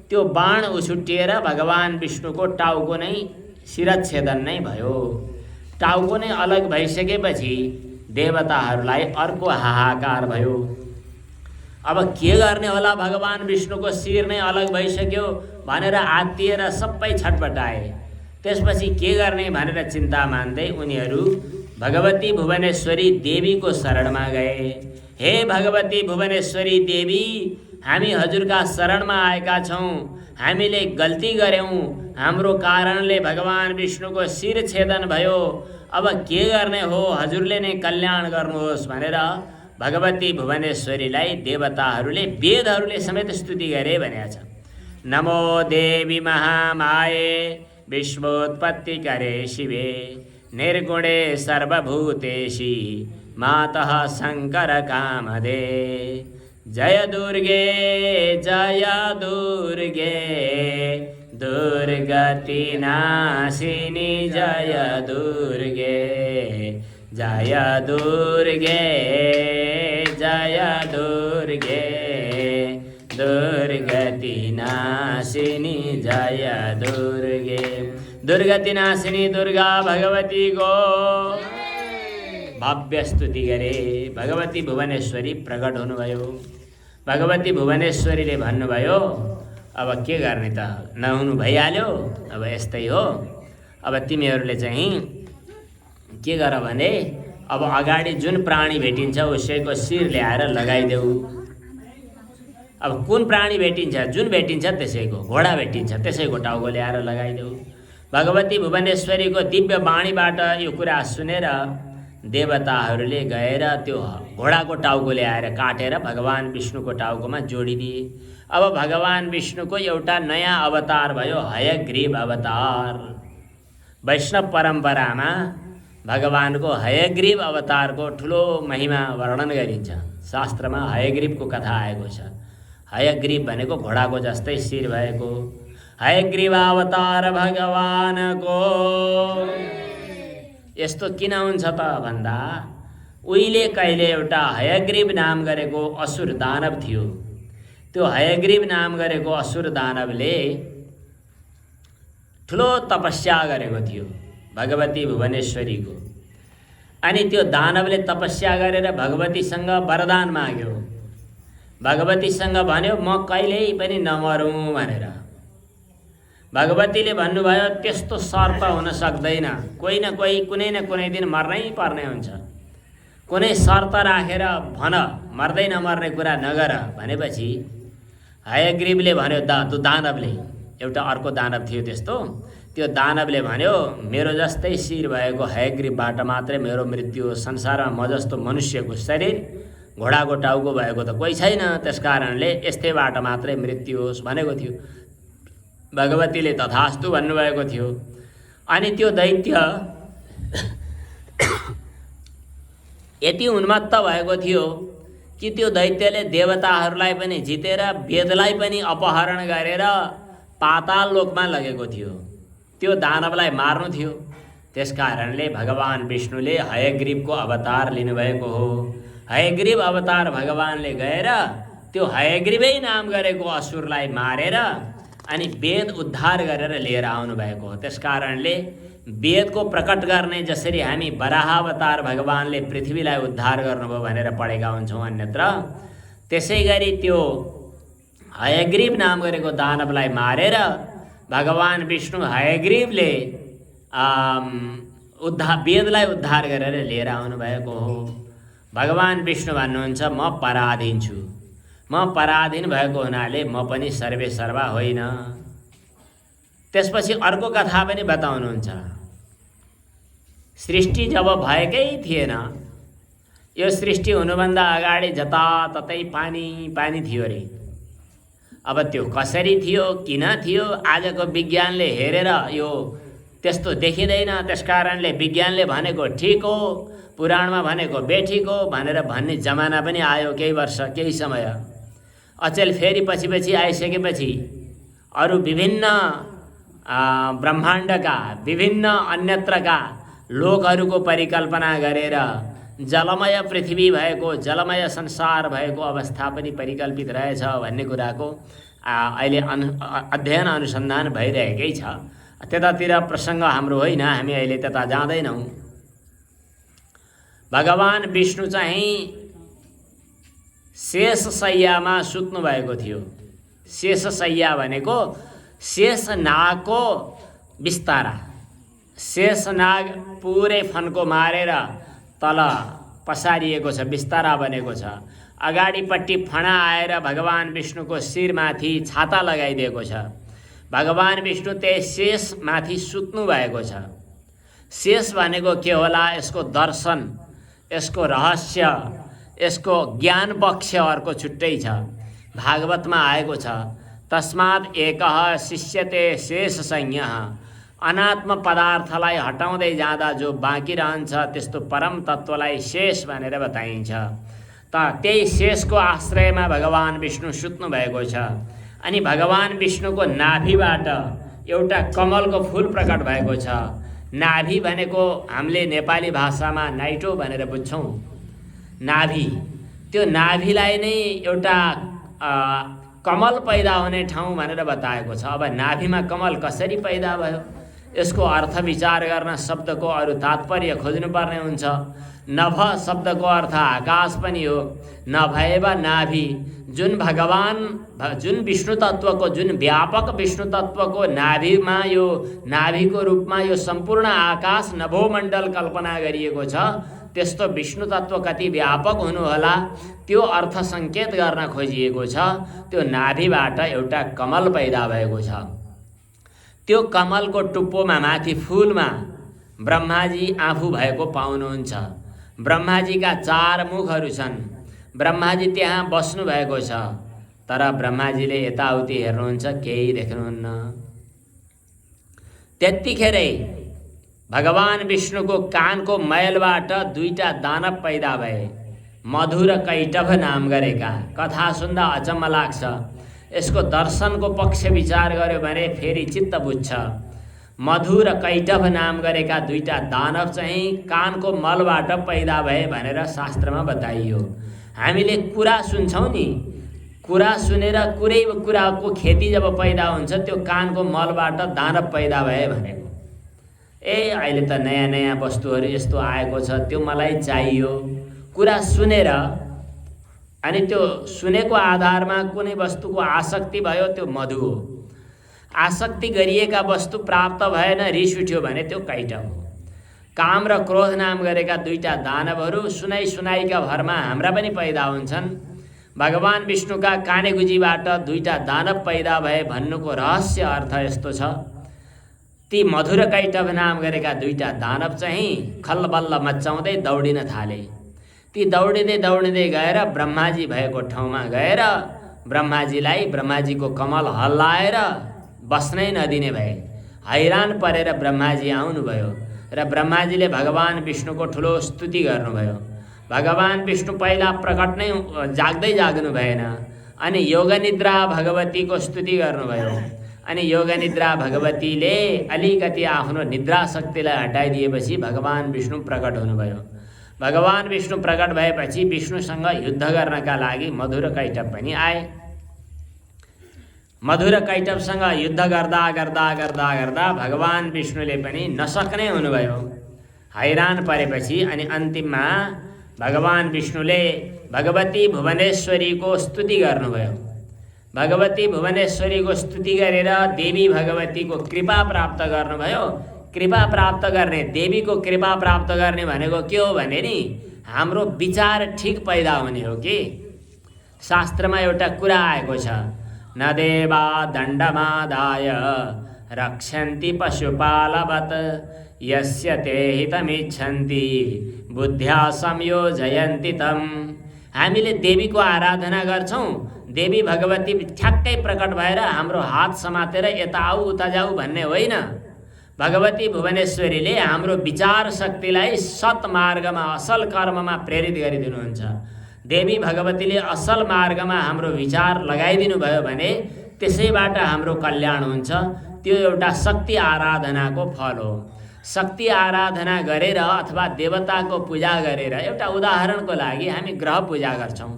त्यो बाण उछुट्टिएर भगवान विष्णुको टाउको नै शिरच्छेदन नै भयो। टाउको नै अलग भइसकेपछि देवताहरूलाई अर्को हाहाकार भयो। अब के गर्ने होला, भगवान विष्णुको शिर नै अलग भइसक्यो भनेर आत्तिएर सबै छटपटाए। त्यसपछि के गर्ने भनेर चिन्ता मान्दै उनीहरू भगवती भुवनेश्वरी देवीको शरणमा गए। हे भगवती भुवनेश्वरी देवी, हामी हजुरका शरणमा आएका छौँ। हामीले गल्ती गर्यौँ, हाम्रो कारणले भगवान विष्णुको शिर छेदन भयो। अब के गर्ने हो, हजुरले नै कल्याण गर्नुहोस् भनेर भगवती भुवनेश्वरीलाई देवताहरूले वेदहरूले समेत स्तुति गरे भनेको छ। नमो देवी महामाये विश्वोत्पत्ति करे शिवे निर्गुणे सर्वभूतेशी मातः शंकर कामदे। जय दुर्गे दुर्गति नाशिनी जय दुर्गे दुर्गति नाशिनी जय दुर्गे। दुर्गति नाशिनी दुर्गा भगवती को भव्य स्तुति गरे। भगवती भुवनेश्वरी प्रकट हुनुभयो। भगवती भुवनेश्वरीले भन्नुभयो अब के गर्ने त, नहुनु भइहाल्यो, अब यस्तै हो। अब तिमीहरूले चाहिँ के गर भने अब अगाडि जुन प्राणी भेटिन्छ उसैको शिर ल्याएर लगाइदेऊ। अब कुन प्राणी भेटिन्छ, जुन भेटिन्छ त्यसैको, घोडा भेटिन्छ त्यसैको टाउको ल्याएर लगाइदेऊ। भगवती भुवनेश्वरीको दिव्य वाणीबाट यो कुरा सुनेर देवताहरूले गएर त्यो घोडाको टाउको ल्याएर काटेर भगवान विष्णुको टाउकोमा जोडिदिए। अब भगवान विष्णुको एउटा नयाँ अवतार भयो, हयग्रीव अवतार। वैष्णव परम्परामा भगवानको हयग्रीव अवतारको ठुलो महिमा वर्णन गरिन्छ। शास्त्रमा हयग्रीवको कथा आएको छ। हयग्रीव भनेको घोडाको जस्तै शिर भएको हयग्रीव अवतार भगवानको। यस्तो किन हुन्छ त भन्दा उहिले कहिले एउटा हयग्रीव नाम गरेको असुर दानव थियो। त्यो हयग्रीव नाम गरेको असुर दानवले ठुलो तपस्या गरेको थियो भगवती भुवनेश्वरीको। अनि त्यो दानवले तपस्या गरेर भगवतीसँग वरदान माग्यो। भगवतीसँग भन्यो म कहिल्यै पनि नमरौँ भनेर। भगवतीले भन्नुभयो त्यस्तो शर्त हुन सक्दैन, कोही न कोही कुनै न कुनै दिन मर्नै पर्ने हुन्छ। कुनै शर्त राखेर भन, मर्दै नमर्ने कुरा नगर भनेपछि हयग्रीवले भन्यो त्यो दानवले, एउटा अर्को दानव थियो त्यस्तो, त्यो दानवले भन्यो मेरो जस्तै शिर भएको हयग्रीवबाट मात्रै मेरो मृत्यु हो। संसारमा म जस्तो मनुष्यको शरीर घोडाको टाउको भएको त कोही छैन, त्यसकारणले यस्तैबाट मात्रै मृत्यु होस् भनेको थियो। भगवतीले तथास्तु भन्नुभएको थियो। अनि त्यो दैत्य यति उन्मत्त भएको थियो कि त्यो दैत्यले देवताहरूलाई पनि जितेर वेदलाई पनि अपहरण गरेर पाताल लोकमा लगेको थियो। त्यो दानवलाई मार्नु थियो। त्यसकारणले भगवान विष्णुले हयग्रीवको अवतार लिनुभएको हो। हयग्रीव अवतार भगवानले गएर त्यो हयग्रीवै नाम गरेको असुरलाई मारेर अनि वेद उद्धार गरेर लिएर आउनुभएको हो। त्यसकारणले वेदको प्रकट गर्ने जसरी हामी वराहावतार भगवानले पृथ्वीलाई उद्धार गर्नुभयो भनेर पढेका हुन्छौँ अन्यत्र, त्यसै गरी त्यो हयग्रीव नाम गरेको दानवलाई मारेर भगवान विष्णु हयग्रीवले वेदलाई उद्धार गरेर लिएर आउनुभएको हो। भगवान विष्णु भन्नुहुन्छ म पराधीन छु। म पराधीन भएको हुनाले म पनि सर्वे सर्वा होइन। त्यसपछि अर्को कथा पनि बताउनुहुन्छ। सृष्टि जब भएकै थिएन, यो सृष्टि हुनुभन्दा अगाडि जताततै पानी पानी थियो अरे। अब त्यो कसरी थियो, किन थियो, आजको विज्ञानले हेरेर यो त्यस्तो देखिँदैन, त्यसकारणले विज्ञानले भनेको ठिक हो, पुराणमा भनेको बेठिक हो भनेर भन्ने जमाना पनि आयो केही वर्ष, केही समय। अचेल फेरि पछि आइसकेपछि अरू विभिन्न ब्रह्माण्डका, विभिन्न अन्यत्रका लोकहरूको परिकल्पना गरेर जलमय पृथ्वी भएको, जलमय संसार भएको अवस्था पनि परिकल्पित रहेछ भन्ने कुराको अहिले अध्ययन अनुसन्धान भइरहेकै छ। त्यतातिर प्रसङ्ग हाम्रो होइन, हामी अहिले त्यता जाँदैनौँ। भगवान विष्णु चाहिँ शेषशय्यामा सुत्नु भएको थियो। शेषशय्या भनेको शेषनागको बिस्तारा। शेषनाग पुरै फन्को मारेर तल पसारिएको छ, बिस्तारा बनेको छ। अगाडिपट्टि फणा आएर भगवान विष्णुको शिरमाथि छाता लगाइदिएको छ। भगवान विष्णु त्यही शेषमाथि सुत्नु भएको छ। शेष भनेको के होला? यसको दर्शन, यसको रहस्य, यसको ज्ञान पक्ष अर्को छुट्टै छ। भागवतमा आएको छ, तस्मात् एकः शिष्यते शेषसंज्ञः। अनात्म पदार्थलाई हटाउँदै जाँदा जो बाँकी रहन्छ त्यस्तो परम तत्त्वलाई शेष भनेर बताइन्छ। त्यही शेषको आश्रयमा भगवान विष्णु सुत्नु भएको छ। अनि भगवान विष्णुको नाभिबाट एउटा कमलको फूल प्रकट भएको छ। नाभि भनेको हामीले नेपाली भाषामा नाइटो भनेर बुझ्छौँ। नाभि, त्यो नाभिलाई नै एउटा कमल पैदा हुने ठाउँ भनेर बताएको छ। अब नाभिमा कमल कसरी पैदा भयो, यसको अर्थ विचार गर्न शब्दको अरू तात्पर्य खोज्नुपर्ने हुन्छ। नभ शब्दको अर्थ आकाश पनि हो। नभएवा नाभि, जुन भगवान, जुन विष्णु तत्त्वको, जुन व्यापक विष्णु तत्त्वको नाभिमा, यो नाभिको रूपमा यो सम्पूर्ण आकाश नभोमण्डल कल्पना गरिएको छ, त्यस्तो विष्णु तत्त्व कति व्यापक हुनुहोला त्यो अर्थ सङ्केत गर्न खोजिएको छ। त्यो नाभिबाट एउटा कमल पैदा भएको छ। त्यो कमलको टुप्पोमा, माथि फूलमा ब्रह्माजी आफू भएको पाउनुहुन्छ। ब्रह्माजीका 4 मुखहरू छन्। ब्रह्माजी त्यहाँ बस्नु भएको छ, तर ब्रह्माजीले यताउति हेर्नुहुन्छ, केही देख्नुहुन्न। त्यतिखेरै भगवान विष्णुको कानको मैलबाट 2टा दानव पैदा भए, मधु र कैटभ नाम गरेका। कथा सुन्दा अचम्म लाग्छ। यसको दर्शनको पक्ष विचार गर्यो भने फेरि चित्त बुझ्छ। मधु र कैटभ नाम गरेका 2टा दानव चाहिँ कानको मलबाट पैदा भए भनेर शास्त्रमा बताइयो। हामीले कुरा सुन्छौँ नि, कुरा सुनेर कुनै कुराको खेती जब पैदा हुन्छ त्यो कानको मलबाट दानव पैदा भए भनेको। अहिले त नयाँ नयाँ वस्तुहरू यस्तो आएको छ, त्यो मलाई चाहियो। कुरा सुनेर अनि त्यो सुनेको आधारमा कुनै वस्तुको आसक्ति भयो, त्यो मधु हो। आसक्ति गरिएका वस्तु प्राप्त भएन, रिस उठ्यो भने त्यो कैटभ हो। काम र क्रोध नाम गरेका 2टा दानवहरू सुनाइका भरमा हाम्रा पनि पैदा हुन्छन्। भगवान विष्णुका कानेगुजीबाट 2टा दानव पैदा भए भन्नुको रहस्य अर्थ यस्तो छ। ती मधु र कैटभ नाम गरेका 2टा दानव चाहिँ खल्लबल्ल मचाउँदै दौडिन थाले। ती दौडिँदै गएर ब्रह्माजी भएको ठाउँमा गएर ब्रह्माजीलाई, ब्रह्माजीको कमल हल्लाएर बस्नै नदिने भए। हैरान परेर ब्रह्माजी आउनुभयो र ब्रह्माजीले भगवान विष्णुको ठुलो स्तुति गर्नुभयो। भगवान विष्णु पहिला प्रकट नै जाग्नु भएन, अनि योगनिद्रा भगवतीको स्तुति गर्नुभयो। अनि योगनिद्रा भगवतीले अलिकति आफ्नो निद्रा शक्तिलाई हटाइदिएपछि भगवान विष्णु प्रकट हुनुभयो। भगवान विष्णु प्रकट भएपछि विष्णुसँग युद्ध गर्नका लागि मधु र कैटभ पनि आए। मधु र कैटभसँग युद्ध गर्दा भगवान विष्णुले पनि नसक्ने हुनुभयो। हैरान परेपछि अनि अन्तिममा भगवान विष्णुले भगवती भुवनेश्वरीको स्तुति गर्नुभयो। भगवती भुवनेश्वरीको स्तुति गरेर देवी भगवतीको कृपा प्राप्त गर्नुभयो। कृपा प्राप्त गर्ने, देवीको कृपा प्राप्त गर्ने भनेको के हो भने नि हाम्रो विचार ठिक पैदा हुने हो कि। शास्त्रमा एउटा कुरा आएको छ, न देवा दण्डमादाय रक्षन्ति पशुपालवत् यस्य ते हितमिच्छन्ति बुद्ध्या संयोजयन्ति तम्। हामीले देवीको आराधना गर्छौँ, देवी भगवती ठ्याक्कै प्रकट भएर हाम्रो हात समातेर यता आऊ उता जाऊ भन्ने होइन। भगवती भुवनेश्वरीले हाम्रो विचार शक्तिलाई सत्मार्गमा असल कर्ममा प्रेरित गरिदिनुहुन्छ। देवी भगवतीले असल मार्गमा हाम्रो विचार लगाइदिनु भयो भने त्यसैबाट हाम्रो कल्याण हुन्छ। त्यो एउटा शक्ति आराधनाको फल हो। शक्ति आराधना गरेर अथवा देवताको पूजा गरेर, एउटा उदाहरणको लागि हामी ग्रह पूजा गर्छौँ।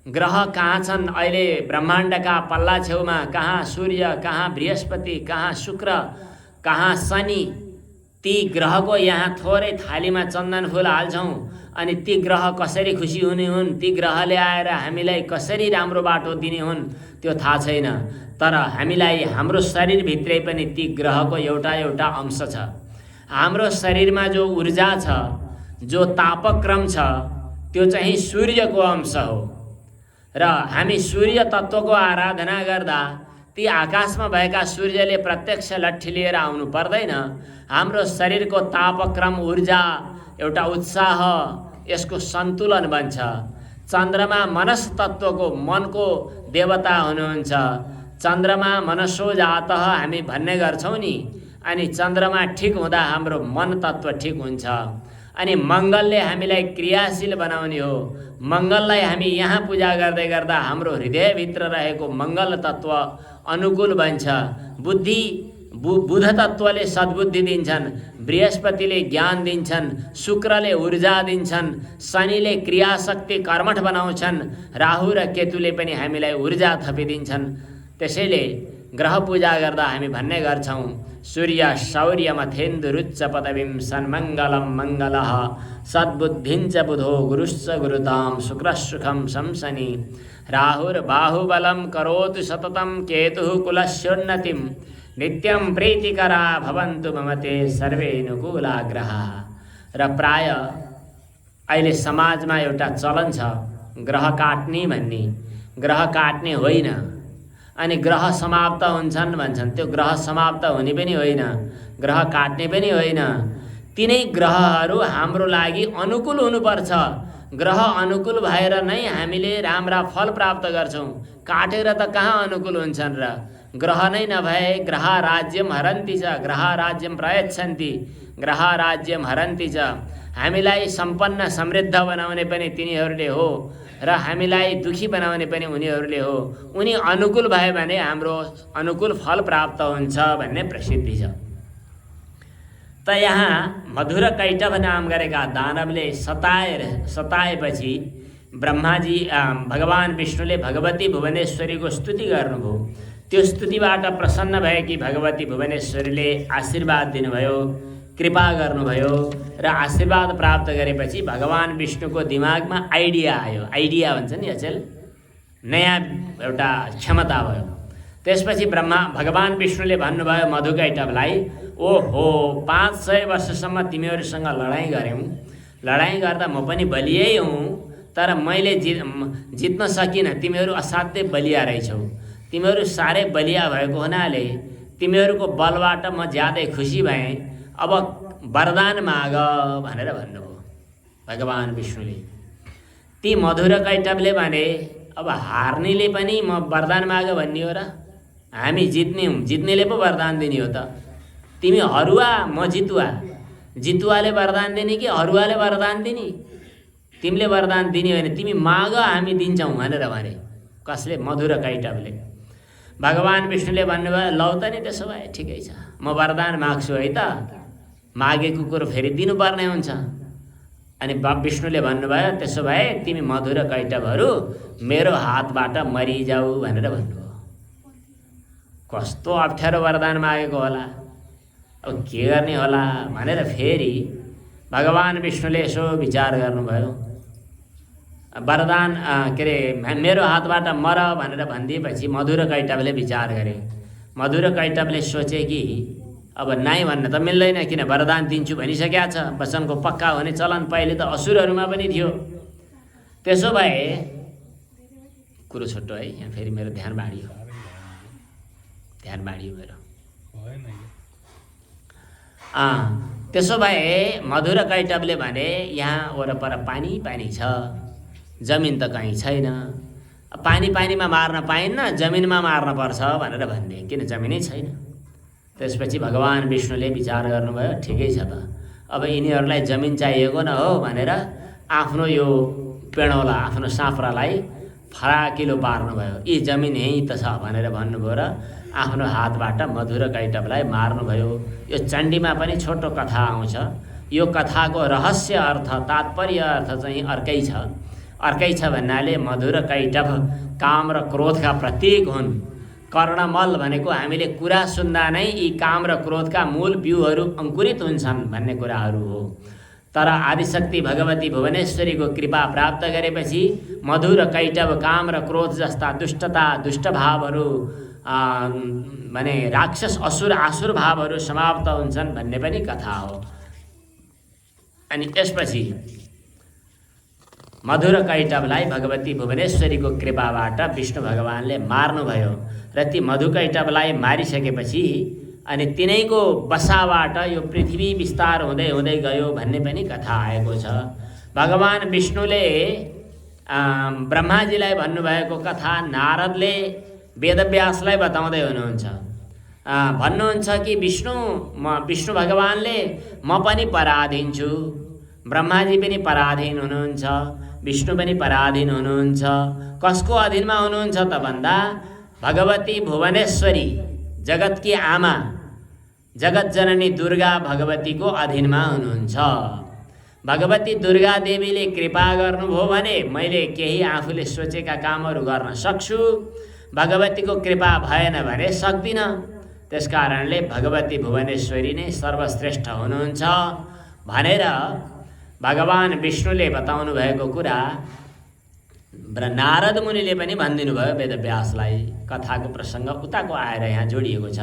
ग्रह कहाँ छन् अहिले ब्रह्माण्डका पल्ला छेउमा? कहाँ सूर्य, कहाँ बृहस्पति, कहाँ शुक्र, कहाँ शनि। ती ग्रहको यहाँ थोरै थालीमा चन्दन फुल हाल्छौँ अनि ती ग्रह कसरी खुसी हुने हुन्, ती ग्रहले आएर हामीलाई कसरी राम्रो बाटो दिने हुन् त्यो थाहा छैन। तर हामीलाई हाम्रो शरीरभित्रै पनि ती ग्रहको एउटा एउटा अंश छ। हाम्रो शरीरमा जो ऊर्जा छ, जो तापक्रम छ, त्यो चाहिँ सूर्यको अंश हो। र हामी सूर्य तत्त्वको आराधना गर्दा ती आकाशमा भएका सूर्यले प्रत्यक्ष लट्ठी लिएर आउनु पर्दैन। हाम्रो शरीरको तापक्रम, ऊर्जा, एउटा उत्साह, यसको सन्तुलन बन्छ। चन्द्रमा मनस तत्त्वको, मनको देवता हुनुहुन्छ। चन्द्रमा मनसो जातः हामी भन्ने गर्छौँ नि। अनि चन्द्रमा ठिक हुँदा हाम्रो मन तत्त्व ठिक हुन्छ। अनि मङ्गलले हामीलाई क्रियाशील बनाउने हो। मङ्गललाई हामी यहाँ पूजा गर्दै गर्दा हाम्रो हृदयभित्र रहेको मङ्गल तत्त्व अनुकूल बन्छ। बुध तत्त्वले सद्बुद्धि दिन्छन्, बृहस्पतिले ज्ञान दिन्छन्, शुक्रले ऊर्जा दिन्छन्, शनिले क्रियाशक्ति कर्मठ बनाउँछन्, राहु र केतुले पनि हामीलाई ऊर्जा थपिदिन्छन्। त्यसैले ग्रह पूजा गर्दा हामी भन्ने गर्छौँ, सूर्य शौर्य मथेन्दुरुच्च पदवीं सन्मङ्गलं मङ्गलः सद्बुद्धिञ्च बुधो गुरुश्च गुरुतां शुक्रसुखं शंसनि राहुर्बाहुबलं करोतु सततं केतुः कुलस्योन्नतिं नित्यं प्रीतिकरा भवन्तु मम ते सर्वे अनुकूला ग्रहाः। र प्राय अहिले समाजमा एउटा चलन छ ग्रह काट्ने भन्ने। ग्रह काट्ने होइन, अनि ग्रह समाप्त हुन्छन् भन्छन्। त्यो ग्रह समाप्त हुने पनि होइन, ग्रह काट्ने पनि होइन। तिनै ग्रहहरू हाम्रो लागि अनुकूल हुनुपर्छ। ग्रह अनुकूल भएर नै हामीले राम्रा फल प्राप्त गर्छौँ। काटेर त कहाँ अनुकूल हुन्छन् र? ग्रह नै नभए ग्रह राज्यम हरन्ति च, ग्रह राज्यम प्रयच्छन्ति, ग्रह राज्यम हरन्ति च। हामीलाई सम्पन्न समृद्ध बनाउने पनि तिनीहरूले हो र हामीलाई दुखी बनाउने पनि उनीहरूले हो। उनी अनुकूल भए भने हाम्रो अनुकूल फल प्राप्त हुन्छ भन्ने प्रसिद्धि छ। त यहाँ मधुर कैटभ नाम गरेका दानवले सताएपछि ब्रह्माजी भगवान विष्णुले भगवती भुवनेश्वरीको स्तुति गर्नुभयो। त्यो स्तुतिबाट प्रसन्न भएकी भगवती भुवनेश्वरीले आशीर्वाद दिनुभयो, कृपा गर्नुभयो र आशीर्वाद प्राप्त गरेपछि भगवान विष्णुको दिमागमा आइडिया आयो। आइडिया भन्छ नि अचेल, नयाँ एउटा क्षमता भयो। त्यसपछि भगवान विष्णुले भन्नुभयो मधुकैटभलाई, ओहो 500 वर्षसम्म तिमीहरूसँग लडाइँ गऱ्यौँ, लडाइँ गर्दा म पनि बलियै हुँ, तर मैले जित्न सकिनँ। तिमीहरू असाध्यै बलिया रहेछौ। तिमीहरू साह्रै बलिया भएको हुनाले तिमीहरूको बलबाट म ज्यादै खुसी भएँ। अब वरदान माग भनेर भन्नुभयो भगवान विष्णुले। ती मधुर कैटभले भने, अब हार्नेले पनि म वरदान माग भन्ने हो र? हामी जित्ने हौँ, जित्नेले पो वरदान दिने हो त? तिमी हरुवा म जितुवा, जितुवाले वरदान दिने कि हरुवाले वरदान दिने? तिमीले वरदान दिने होइन, तिमी माग हामी दिन्छौँ भनेर भने। कसले? मधुर कैटभले। भगवान विष्णुले भन्नुभयो, लौ त नि त्यसो भए ठिकै छ, म वरदान माग्छु है त, मागेको कुरो फेरि दिनुपर्ने हुन्छ। अनि विष्णुले भन्नुभयो, त्यसो भए तिमी मधुर कैटभहरू मेरो हातबाट मरिजाऊ भनेर भन्नुभयो। कस्तो अप्ठ्यारो वरदान मागेको होला, अब के गर्ने होला भनेर फेरि भगवान विष्णुले यसो विचार गर्नुभयो। वरदान के अरे मेरो हातबाट मर भनेर भनिदिएपछि मधुर कैटभले विचार गरे। मधुर कैटभले सोचे कि अब नाइ भन्न त मिल्दैन, किन वरदान दिन्छु भनिसकेका छ। वचनको पक्का हुने चलन पहिले त असुरहरूमा पनि थियो। त्यसो भए कुरो छोटो है, यहाँ फेरि मेरो ध्यान बाढियो मेरो। त्यसो भए मधुर कैटभले भने यहाँ वरपर पानी छ, जमिन त कहीँ छैन, पानीमा मार्न पाइन्न, जमिनमा मार्न पर्छ भनेर भन्ने, किन जमिनै छैन। त्यसपछि भगवान् विष्णुले विचार गर्नुभयो, ठिकै छ त, अब यिनीहरूलाई जमिन चाहिएको न हो भनेर आफ्नो यो पेडौला, आफ्नो साँप्रालाई फराकिलो पार्नुभयो, यी जमिन यहीँ त छ भनेर भन्नुभयो र आफ्नो हातबाट मधुर कैटवलाई मार्नुभयो। यो चण्डीमा पनि छोटो कथा आउँछ। यो कथाको रहस्य अर्थ, तात्पर्य अर्थ चाहिँ अर्कै छ भन्नाले मधुर कैटव काम र क्रोधका प्रतीक हुन्। कर्णमल भनेको हामीले कुरा सुन्दा नै यी काम र क्रोधका मूल बिउहरू अङ्कुरित हुन्छन् भन्ने कुराहरू हो। तर आदिशक्ति भगवती भुवनेश्वरीको कृपा प्राप्त गरेपछि मधुर कैटव काम र क्रोध जस्ता दुष्ट भावहरू भने राक्षस आसुर भावहरू समाप्त हुन्छन् भन्ने पनि कथा हो। अनि त्यसपछि मधुर कैटवलाई भगवती भुवनेश्वरीको कृपाबाट विष्णु भगवानले मार्नुभयो र ती मधु कैटवलाई मारिसकेपछि अनि तिनैको बसाबाट यो पृथ्वी विस्तार हुँदै हुँदै गयो भन्ने पनि कथा आएको छ। भगवान विष्णुले ब्रह्माजीलाई भन्नुभएको कथा नारदले वेदव्यासलाई बताउँदै हुनुहुन्छ। भन्नुहुन्छ कि विष्णु भगवानले म पनि पराधीन छु, ब्रह्माजी पनि पराधीन हुनुहुन्छ, विष्णु पनि पराधीन हुनुहुन्छ। कसको अधीनमा हुनुहुन्छ त भन्दा भगवती भुवनेश्वरी, जगतकी आमा, जगत जननी दुर्गा भगवतीको अधीनमा हुनुहुन्छ। भगवती दुर्गा देवीले कृपा गर्नुभयो भने मैले केही आफूले सोचेका कामहरू गर्न सक्छु, भगवतीको कृपा भएन भने सक्दिनँ। त्यसकारणले भगवती भुवनेश्वरी नै सर्वश्रेष्ठ हुनुहुन्छ भनेर भगवान विष्णुले बताउनु भएको कुरा नारद मुनिले पनि भनिदिनु भयो वेदव्यासलाई। कथाको प्रसङ्ग उताको आएर यहाँ जोडिएको छ।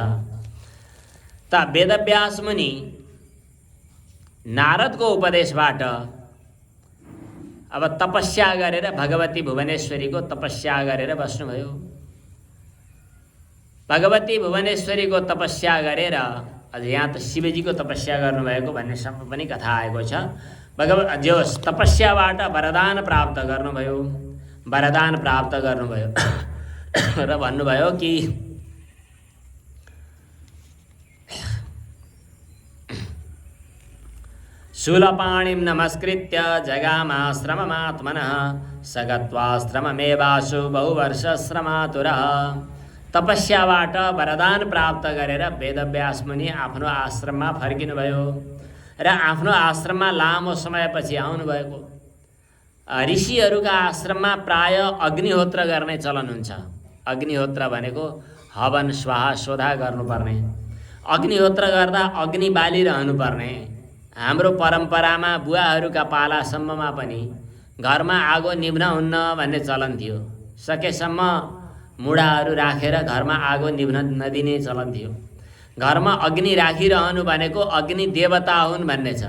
त वेदव्यास मुनि नारदको उपदेशबाट अब तपस्या गरेर भगवती भुवनेश्वरीको तपस्या गरेर बस्नुभयो। भगवती भुवनेश्वरीको तपस्या गरेर अझ यहाँ त शिवजीको तपस्या गर्नुभएको भन्ने सम्म पनि कथा आएको छ। जो तपस्याबाट वरदान प्राप्त गर्नुभयो र भन्नुभयो कि शूलपाणिं नमस्कृत्य जगामाश्रममात्मनः स गत्वाश्रममेवासु बहुवर्षश्रमातुरः। तपस्याबाट वरदान प्राप्त गरेर वेदव्यास मुनि आफ्नो आश्रममा फर्किनुभयो र आफ्नो आश्रममा लामो समयपछि आउनुभएको। ऋषिहरूका आश्रममा प्राय अग्निहोत्र गर्ने चलन हुन्छ। अग्निहोत्र भनेको हवन स्वाहा शोधा गर्नुपर्ने, अग्निहोत्र गर्दा अग्नि बालिरहनुपर्ने। हाम्रो परम्परामा बुवाहरूका पालासम्ममा पनि घरमा आगो निभ्न हुन्न भन्ने चलन थियो। सकेसम्म मुढाहरू राखेर घरमा आगो निभ्न नदिने चलन थियो। घरमा अग्नि राखिरहनु भनेको अग्नि देवता हुन् भन्ने छ।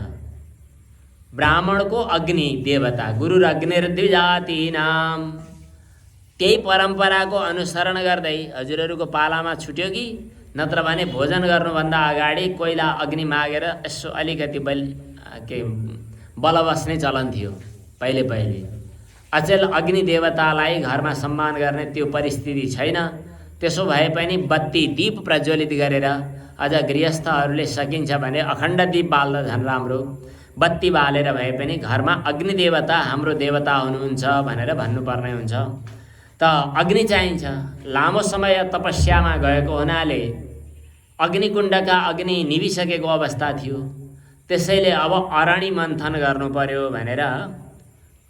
ब्राह्मणको अग्नि देवता, गुरु अग्निर्द्विजातीनाम। त्यही परम्पराको अनुसरण गर्दै हजुरहरूको पालामा छुट्यो कि नत्र भने भोजन गर्नुभन्दा अगाडि कोइला अग्नि मागेर यसो अलिकति बल बस्ने चलन थियो पहिले। अचेल अग्नि देवतालाई घरमा सम्मान गर्ने त्यो परिस्थिति छैन। त्यसो भए पनि बत्ती दीप प्रज्वलित गरेर अझ गृहस्थहरूले सकिन्छ भने अखण्ड दीप बाल्दा झन् राम्रो। बत्ती बालेर भए पनि घरमा अग्नि देवता हाम्रो देवता हुनुहुन्छ भनेर भन्नुपर्ने हुन्छ। त अग्नि चाहिन्छ। लामो समय तपस्यामा गएको हुनाले अग्निकुण्डका अग्नि निभिसकेको अवस्था थियो। त्यसैले अब अरणी मन्थन गर्नु पर्यो भनेर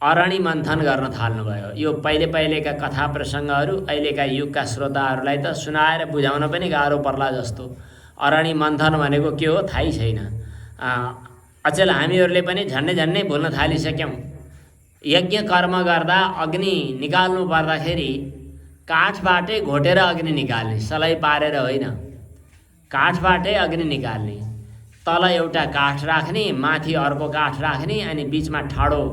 अरणी मन्थन गर्न थाल्नुभयो। यो पहिलेका कथा प्रसङ्गहरू अहिलेका युगका श्रोताहरूलाई त सुनाएर बुझाउन पनि गाह्रो पर्ला जस्तो। अरणी मन्थन भनेको के हो थाहै छैन। अचेल हामीहरूले पनि झन्डै भुल्न थालिसक्यौँ। यज्ञ कर्म गर्दा अग्नि निकाल्नु पर्दाखेरि काठबाटै घोटेर अग्नि निकाल्ने, सलाई पारेर होइन, काठबाटै अग्नि निकाल्ने। तल एउटा काठ राख्ने, माथि अर्को काठ राख्ने, अनि बिचमा ठाडो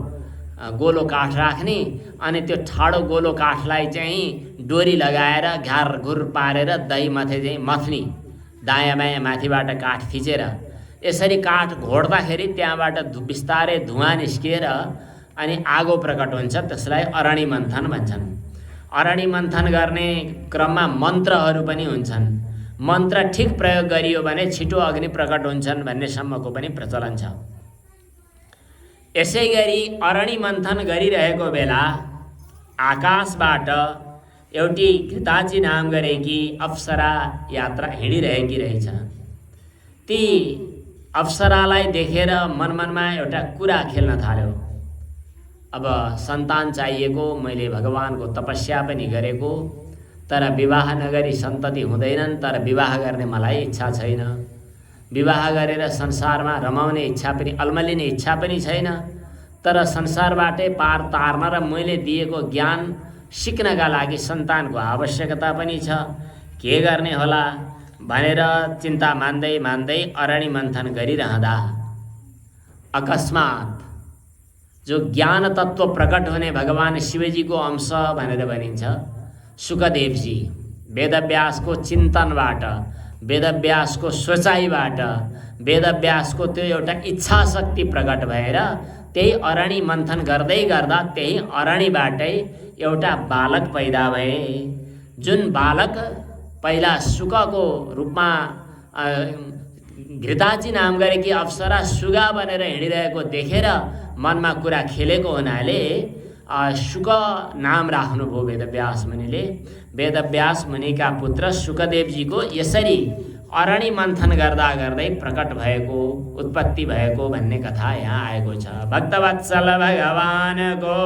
गोलो काठ राख्ने। अनि त्यो ठाडो गोलो काठलाई चाहिँ डोरी लगाएर घ्यार घुर पारेर दही माथि चाहिँ मथ्ने, दायाँ बायाँ माथिबाट काठ थिचेर। यसरी काठ घोड्दाखेरि त्यहाँबाट बिस्तारै धुवाँ निस्किएर अनि आगो प्रकट हुन्छ, त्यसलाई अरणि मन्थन भन्छन्। अरणि मन्थन गर्ने क्रममा मन्त्रहरू पनि हुन्छन्। मन्त्र ठिक प्रयोग गरियो भने छिटो अग्नि प्रकट हुन्छन् भन्नेसम्मको पनि प्रचलन छ। यसै गरी अरणि मन्थन गरिरहेको बेला आकाशबाट एउटी घृताची नाम गरेकी अप्सरा यात्रा हिँडिरहेकी रहेछ। ती अप्सरालाई देखेर मनमनमा एउटा कुरा खेल्न थाल्यो, अब सन्तान चाहिएको, मैले भगवानको तपस्या पनि गरेको, तर विवाह नगरी सन्तति हुँदैनन्, तर विवाह गर्ने मलाई इच्छा छैन, विवाह गरेर संसारमा रमाउने इच्छा पनि, अल्मलिने इच्छा पनि छैन, तर संसारबाटै पार तार्न र मैले दिएको ज्ञान सिक्नका लागि सन्तानको आवश्यकता पनि छ, के गर्ने होला भनेर चिन्ता मान्दै मान्दै अरणि मन्थन गरिरहँदा अकस्मात जो ज्ञान तत्व प्रकट हुने भगवान शिवजीको अंश भनेर भनिन्छ, शुकदेवजी वेदव्यासको चिन्तनबाट, वेदव्यासको सोचाइबाट, वेदव्यासको त्यो एउटा इच्छा शक्ति प्रकट भएर त्यही अरणि मन्थन गर्दै गर्दा त्यही अरणिबाटै एउटा बालक पैदा भए। जुन बालक पहिला शुकको रूपमा घृताची नाम गरेकी अप्सरा सुगा बनेर हिँडिरहेको देखेर मनमा कुरा खेलेको हुनाले शुक नाम राख्नुभयो वेदव्यास मुनिले। वेदव्यास मुनिका पुत्र शुकदेवजीको यसरी अरणि मन्थन गर्दा गर्दै प्रकट भएको, उत्पत्ति भएको भन्ने कथा यहाँ आएको छ। भक्तवत्सल भगवानको,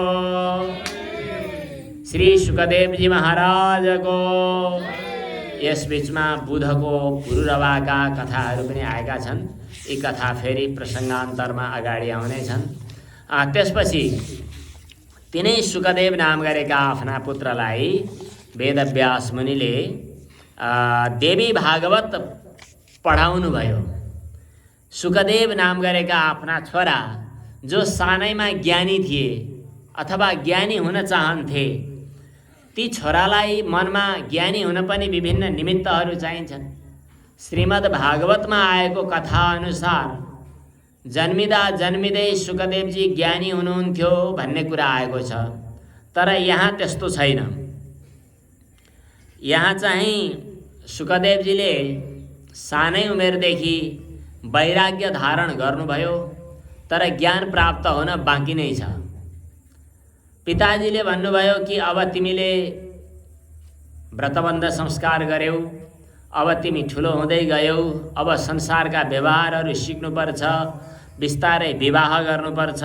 श्री शुकदेवजी महाराजको। यस बीचमा बुधको पुरुरवाका कथाहरू पनि आएका छन्। यी कथा फेरि प्रसङ्गान्तरमा अगाडि आउनेछन्। त्यसपछि तिनै शुकदेव नाम गरेका आफ्ना पुत्रलाई वेदव्यास मुनिले देवी भागवत पढाउनु भयो। शुकदेव नाम गरेका आफ्ना छोरा जो सानैमा ज्ञानी थिए अथवा ज्ञानी हुन चाहन्थे, ती छोरालाई मनमा ज्ञानी हुन पनि विभिन्न निमित्तहरू चाहिन्छन्। श्रीमद् भागवतमा आएको कथा अनुसार जन्मिँदा जन्मिँदै शुकदेवजी ज्ञानी हुनुहुन्थ्यो भन्ने कुरा आएको छ, तर यहाँ त्यस्तो छैन। यहाँ चाहिँ शुकदेवजीले सानै उमेरदेखि वैराग्य धारण गर्नुभयो, तर ज्ञान प्राप्त हुन बाँकी नै छ। पिताजीले भन्नुभयो कि अब तिमीले व्रतबन्ध संस्कार गर्यौ, अब तिमी ठुलो हुँदै गयौ, अब संसारका व्यवहारहरू सिक्नुपर्छ, बिस्तारै विवाह गर्नुपर्छ,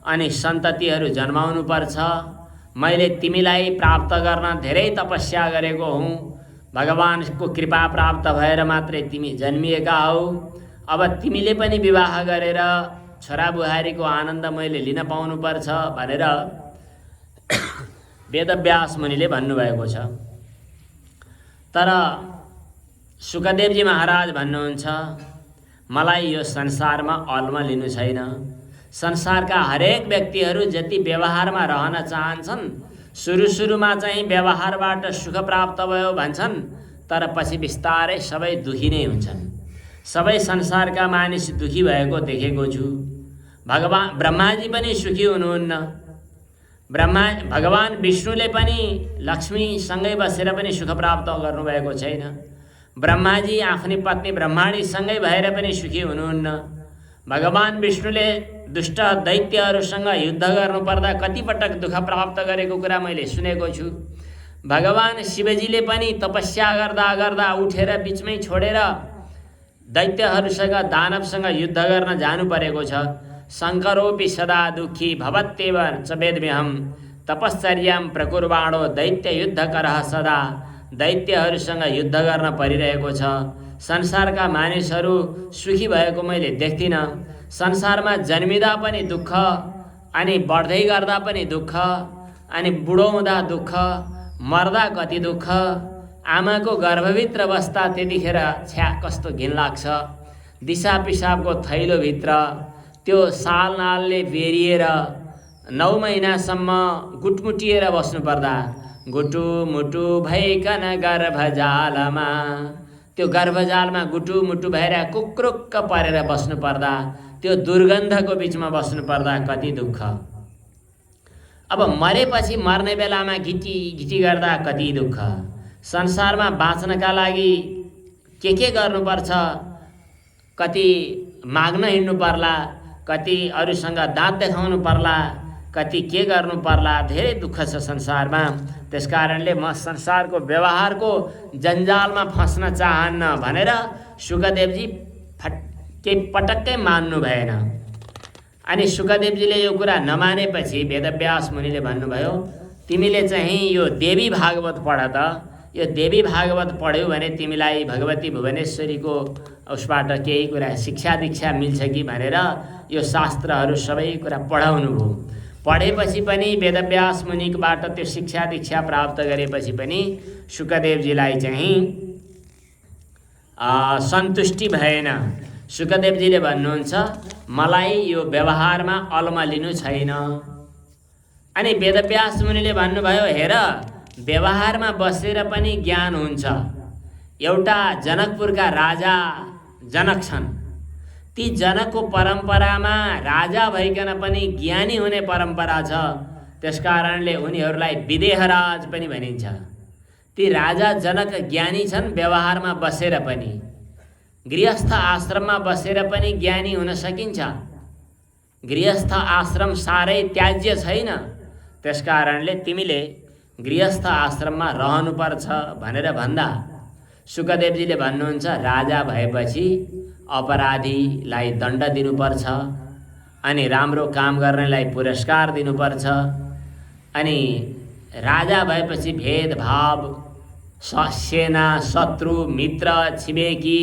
अनि सन्ततिहरू जन्माउनुपर्छ। मैले तिमीलाई प्राप्त गर्न धेरै तपस्या गरेको हुँ, भगवानको कृपा प्राप्त भएर मात्रै तिमी जन्मिएका हौ। अब तिमीले पनि विवाह गरेर छोराबुहारीको आनन्द मैले लिन पाउनुपर्छ भनेर वेदव्यास मुनिले भन्नुभएको छ। तर शुकदेवजी महाराज भन्नुहुन्छ, मलाई यो संसारमा अल्म लिनु छैन। संसारका हरेक व्यक्तिहरू जति व्यवहारमा रहन चाहन्छन्, सुरुमा चाहिँ व्यवहारबाट सुख प्राप्त भयो भन्छन्, तर पछि बिस्तारै सबै दुखी नै हुन्छन्। सबै संसारका मानिस दुखी भएको देखेको छु। ब्रह्माजी पनि सुखी हुनुहुन्न। भगवान विष्णुले पनि लक्ष्मीसँगै बसेर पनि सुख प्राप्त गर्नुभएको छैन। ब्रह्माजी आफ्नी पत्नी ब्रह्माणीसँगै भएर पनि सुखी हुनुहुन्न। भगवान विष्णुले दुष्ट दैत्यहरूसँग युद्ध गर्नुपर्दा कतिपटक दुःख प्राप्त गरेको कुरा मैले सुनेको छु। भगवान शिवजीले पनि तपस्या गर्दा गर्दा उठेर बिचमै छोडेर दैत्यहरूसँग, दानवसँग युद्ध गर्न जानु परेको छ। शङ्करोऽपि सदा दुःखी भवत्येव च वेद्म्यहम्, तपश्चर्यां प्रकुर्वाणो दैत्ययुद्धकरः सदा। दैत्यहरूसँग युद्ध गर्न परिरहेको छ। संसारका मानिसहरू सुखी भएको मैले देख्दिनँ। संसारमा जन्मिँदा पनि दुःख, अनि बढ्दै गर्दा पनि दुःख, अनि बुढो हुँदा दुःख, मर्दा कति दुःख। आमाको गर्भभित्र बस्दा त्यतिखेर छ्या कस्तो घिन लाग्छ। दिसा पिसाबको थैलोभित्र त्यो सालनालले बेरिएर 9 महिनासम्म गुटमुटिएर बस्नुपर्दा गुटुमुटु भइकन गर्भजालमा, त्यो गर्भजालमा गुटुमुटु भएर कुक्रुक्क परेर बस्नुपर्दा, त्यो दुर्गन्धको बिचमा बस्नुपर्दा कति दुःख। अब मरेपछि मर्ने बेलामा घिटी गर्दा कति दुःख, संसारमा बाँच्नका लागि के गर्नुपर्छ, कति माग्न हिँड्नु पर्ला, कति अरूसँग दाँत देखाउनु पर्ला, कति के गर्नु पर्ला, धेरै दुःख छ संसारमा। त्यसकारणले म संसारको व्यवहारको जन्जालमा फस्न चाहन्न भनेर शुकदेवजी पटक्कै मान्नु भएन। अनि शुकदेवजीले यो कुरा नमानेपछि वेदव्यास मुनिले भन्नुभयो, तिमीले चाहिँ यो देवी भागवत पढ त, यो देवी भागवत पढ्यौ भने तिमीलाई भगवती भुवनेश्वरीको उसबाट केही कुरा शिक्षा दीक्षा मिल्छ कि भनेर यो शास्त्रहरू सबै कुरा पढाउनु भयो। पढेपछि पनि वेदव्यास मुनिबाट त्यो शिक्षा दीक्षा प्राप्त गरेपछि पनि शुकदेवजीलाई चाहिँ सन्तुष्टि भएन। शुकदेवजीले भन्नुहुन्छ, मलाई यो व्यवहारमा अलमलिनु छैन। अनि वेदव्यास मुनिले भन्नुभयो, हेर व्यवहारमा बसेर पनि ज्ञान हुन्छ। एउटा जनकपुरका राजा जनक छन्, ती जनकको परम्परामा राजा भइकन पनि ज्ञानी हुने परम्परा छ। त्यसकारणले उनीहरूलाई विदेहराज पनि भनिन्छ। ती राजा जनक ज्ञानी छन्, व्यवहारमा बसेर पनि। गृहस्थ आश्रममा बसेर पनि ज्ञानी हुन सकिन्छ। गृहस्थ आश्रम साह्रै त्याज्य छैन। त्यसकारणले तिमीले गृहस्थ आश्रममा रहनुपर्छ भनेर भन्दा शुकदेवजीले भन्नुहुन्छ, राजा भएपछि अपराधीलाई दण्ड दिनुपर्छ, अनि राम्रो काम गर्नेलाई पुरस्कार दिनुपर्छ, अनि राजा भएपछि भेदभाव, सेना, शत्रु, मित्र, छिमेकी,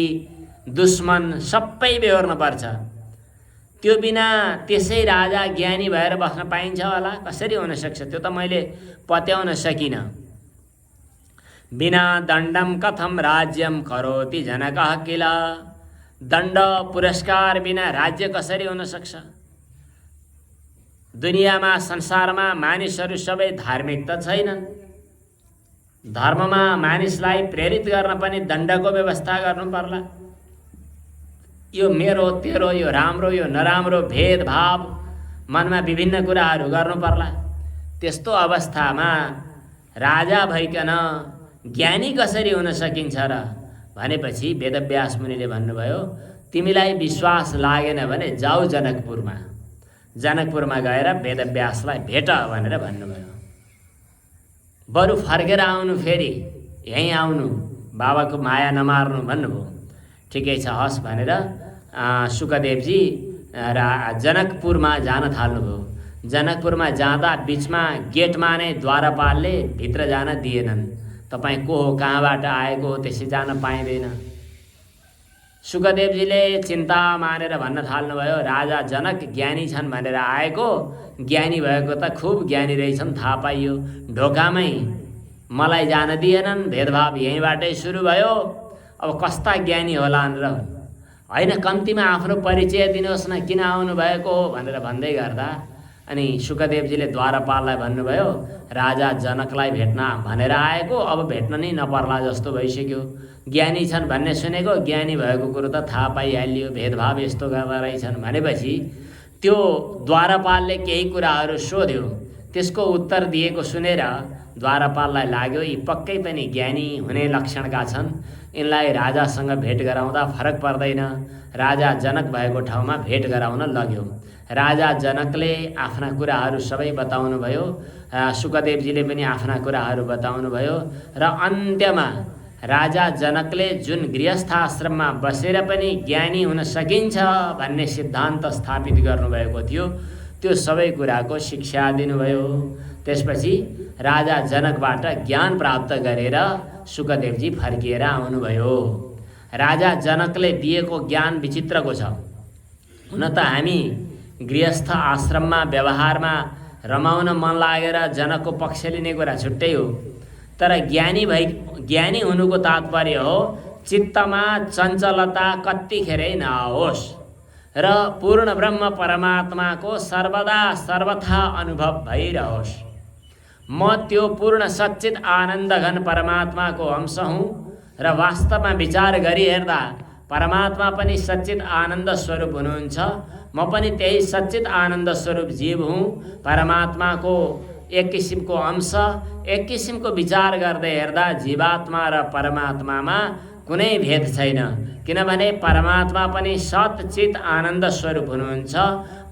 दुश्मन सबै बेहोर्नुपर्छ। त्यो बिना त्यसै राजा ज्ञानी भएर बस्न पाइन्छ होला? कसरी हुन सक्छ? त्यो त मैले पत्याउन सकिनँ। बिना दण्डम कथम राज्यम करोति जनकः किल। दण्ड पुरस्कार बिना राज्य कसरी हुन सक्छ? दुनियाँमा संसारमा मानिसहरू सबै धार्मिक त छैनन्। धर्ममा मानिसलाई प्रेरित गर्न पनि दण्डको व्यवस्था गर्नु पर्ला। यो मेरो तेरो, यो राम्रो यो नराम्रो भेदभाव, मनमा विभिन्न कुराहरू गर्नु पर्ला। त्यस्तो अवस्थामा राजा भइकन ज्ञानी कसरी हुन सकिन्छ र भनेपछि वेदव्यास मुनिले भन्नुभयो, तिमीलाई विश्वास लागेन भने जाऊ जनकपुरमा। जनकपुरमा गएर वेदव्यासलाई भेट भनेर भन्नुभयो। बरु फर्केर आउनु, फेरि यहीँ आउनु, बाबाको माया नमार्नु भन्नुभयो। ठिकै छ, हस् भनेर शुकदेवजी जनकपुरमा जान थाल्नुभयो। जनकपुरमा जाँदा बिचमा गेटमा नै द्वारपालले भित्र जान दिएनन्। तपाईँ को हो, कहाँबाट आएको हो, त्यसै जान पाइँदैन। शुकदेवजीले चिन्ता मानेर भन्न थाल्नुभयो, राजा जनक ज्ञानी छन् भनेर आएको, ज्ञानी भएको त खुब ज्ञानी रहेछन् थाहा पाइयो। ढोकामै मलाई जान दिएनन्, भेदभाव यहीँबाटै सुरु भयो। अब कस्ता ज्ञानी होलान् र? होइन, कम्तीमा आफ्नो परिचय दिनुहोस् न, किन आउनु भएको हो भनेर भन्दै गर्दा अनि शुकदेवजीले द्वारपाललाई भन्नुभयो, राजा जनकलाई भेट्न भनेर आएको, अब भेट्न नै नपर्ला जस्तो भइसक्यो। ज्ञानी छन् भन्ने सुनेको, ज्ञानी भएको कुरो त थाहा पाइहालियो, भेदभाव यस्तो गर्दा रहेछन् भनेपछि त्यो द्वारपालले केही कुराहरू सोध्यो। त्यसको उत्तर दिएको सुनेर द्वारपाललाई लाग्यो, यी पक्कै पनि ज्ञानी हुने लक्षणका छन्, यिनलाई राजासँग भेट गराउँदा फरक पर्दैन। राजा जनक भएको ठाउँमा भेट गराउन लग्यो। राजा जनकले आफ्ना कुराहरू सबै बताउनु भयो। शुकदेवजीले पनि आफ्ना कुराहरू बताउनु भयो र अन्त्यमा राजा जनकले जुन गृहस्थ आश्रममा बसेर पनि ज्ञानी हुन सकिन्छ भन्ने सिद्धान्त स्थापित गर्नुभएको थियो, त्यो सबै कुराको शिक्षा दिनुभयो। त्यसपछि राजा जनकबाट ज्ञान प्राप्त गरेर शुकदेवजी फर्किएर आउनुभयो। राजा जनकले दिएको ज्ञान विचित्रको छ। हुन त हामी गृहस्थ आश्रममा व्यवहारमा रमाउन मन लागेर जनकको पक्ष लिने कुरा छुट्टै हो, तर ज्ञानी हुनुको तात्पर्य हो चित्तमा चञ्चलता कत्तिखेरै नहोस् र पूर्ण ब्रह्म परमात्माको सर्वदा सर्वथा अनुभव भइरहोस्। म त्यो पूर्ण सच्चित आनन्द घन परमात्माको अंश हुँ र वास्तवमा विचार गरी हेर्दा परमात्मा पनि सच्चित आनन्द स्वरूप हुनुहुन्छ। म पनि त्यही सच्चित आनन्द स्वरूप जीव हुँ। परमात्माको एक किसिमको अंश, एक किसिमको विचार गर्दै हेर्दा जीवात्मा र परमात्मामा कुनै भेद छैन। किनभने परमात्मा पनि सत चित आनन्द स्वरूप हुनुहुन्छ।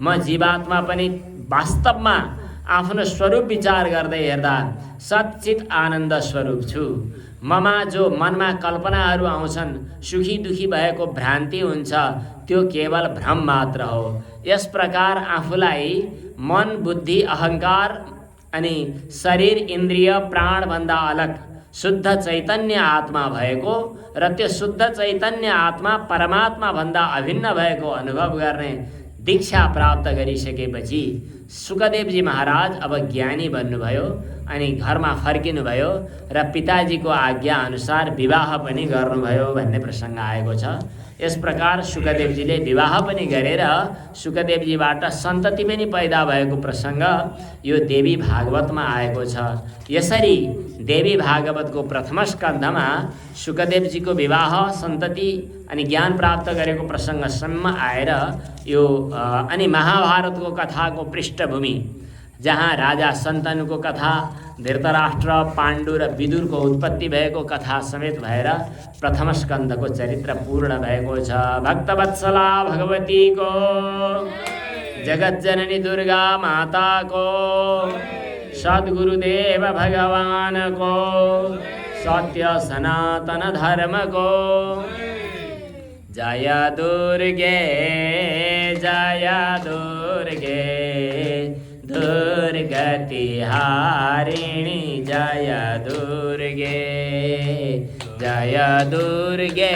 म जीवात्मा पनि वास्तवमा आफ्नो स्वरूप विचार गर्दै हेर्दा सच्चित आनन्द स्वरूप छु। ममा जो मनमा कल्पनाहरू आउँछन्, सुखी दुखी भएको भ्रान्ति हुन्छ, त्यो केवल भ्रम मात्र हो। यस प्रकार आफूलाई मन बुद्धि अहङ्कार अनि शरीर इन्द्रिय प्राणभन्दा अलग शुद्ध चैतन्य आत्मा भएको र त्यो शुद्ध चैतन्य आत्मा परमात्मा भन्दा अभिन्न भएको अनुभव गर्ने दीक्षा प्राप्त गरिसकेपछि सुकदेवजी महाराज अब ज्ञानी बन्नुभयो अनि घरमा फर्किनुभयो र पिताजीको आज्ञा अनुसार विवाह पनि गर्नुभयो भन्ने प्रसङ्ग आएको छ। यस प्रकार सुकदेवजीले विवाह पनि गरेर सुकदेवजीबाट सन्तति पनि पैदा भएको प्रसङ्ग यो देवी भागवतमा आएको छ। यसरी देवी भागवतको प्रथम स्कन्धमा सुकदेवजीको विवाह सन्तति अनि ज्ञान प्राप्त गरेको प्रसङ्गसम्म आएर यो अनि महाभारतको कथाको पृष्ठभूमि जहाँ राजा सन्तनुको कथा, धृतराष्ट्र पाण्डु र विदुरको उत्पत्ति भएको कथा समेत भएर प्रथम स्कन्धको चरित्र पूर्ण भएको छ। भक्तवत्सला भगवतीको, जगज्जननी दुर्गा माताको, सद्गुरुदेव भगवानको, सत्य सनातन धर्मको जय दुर्गे जय दुर्गे दुर्गति हारिणी जय दुर्गे जय दुर्गे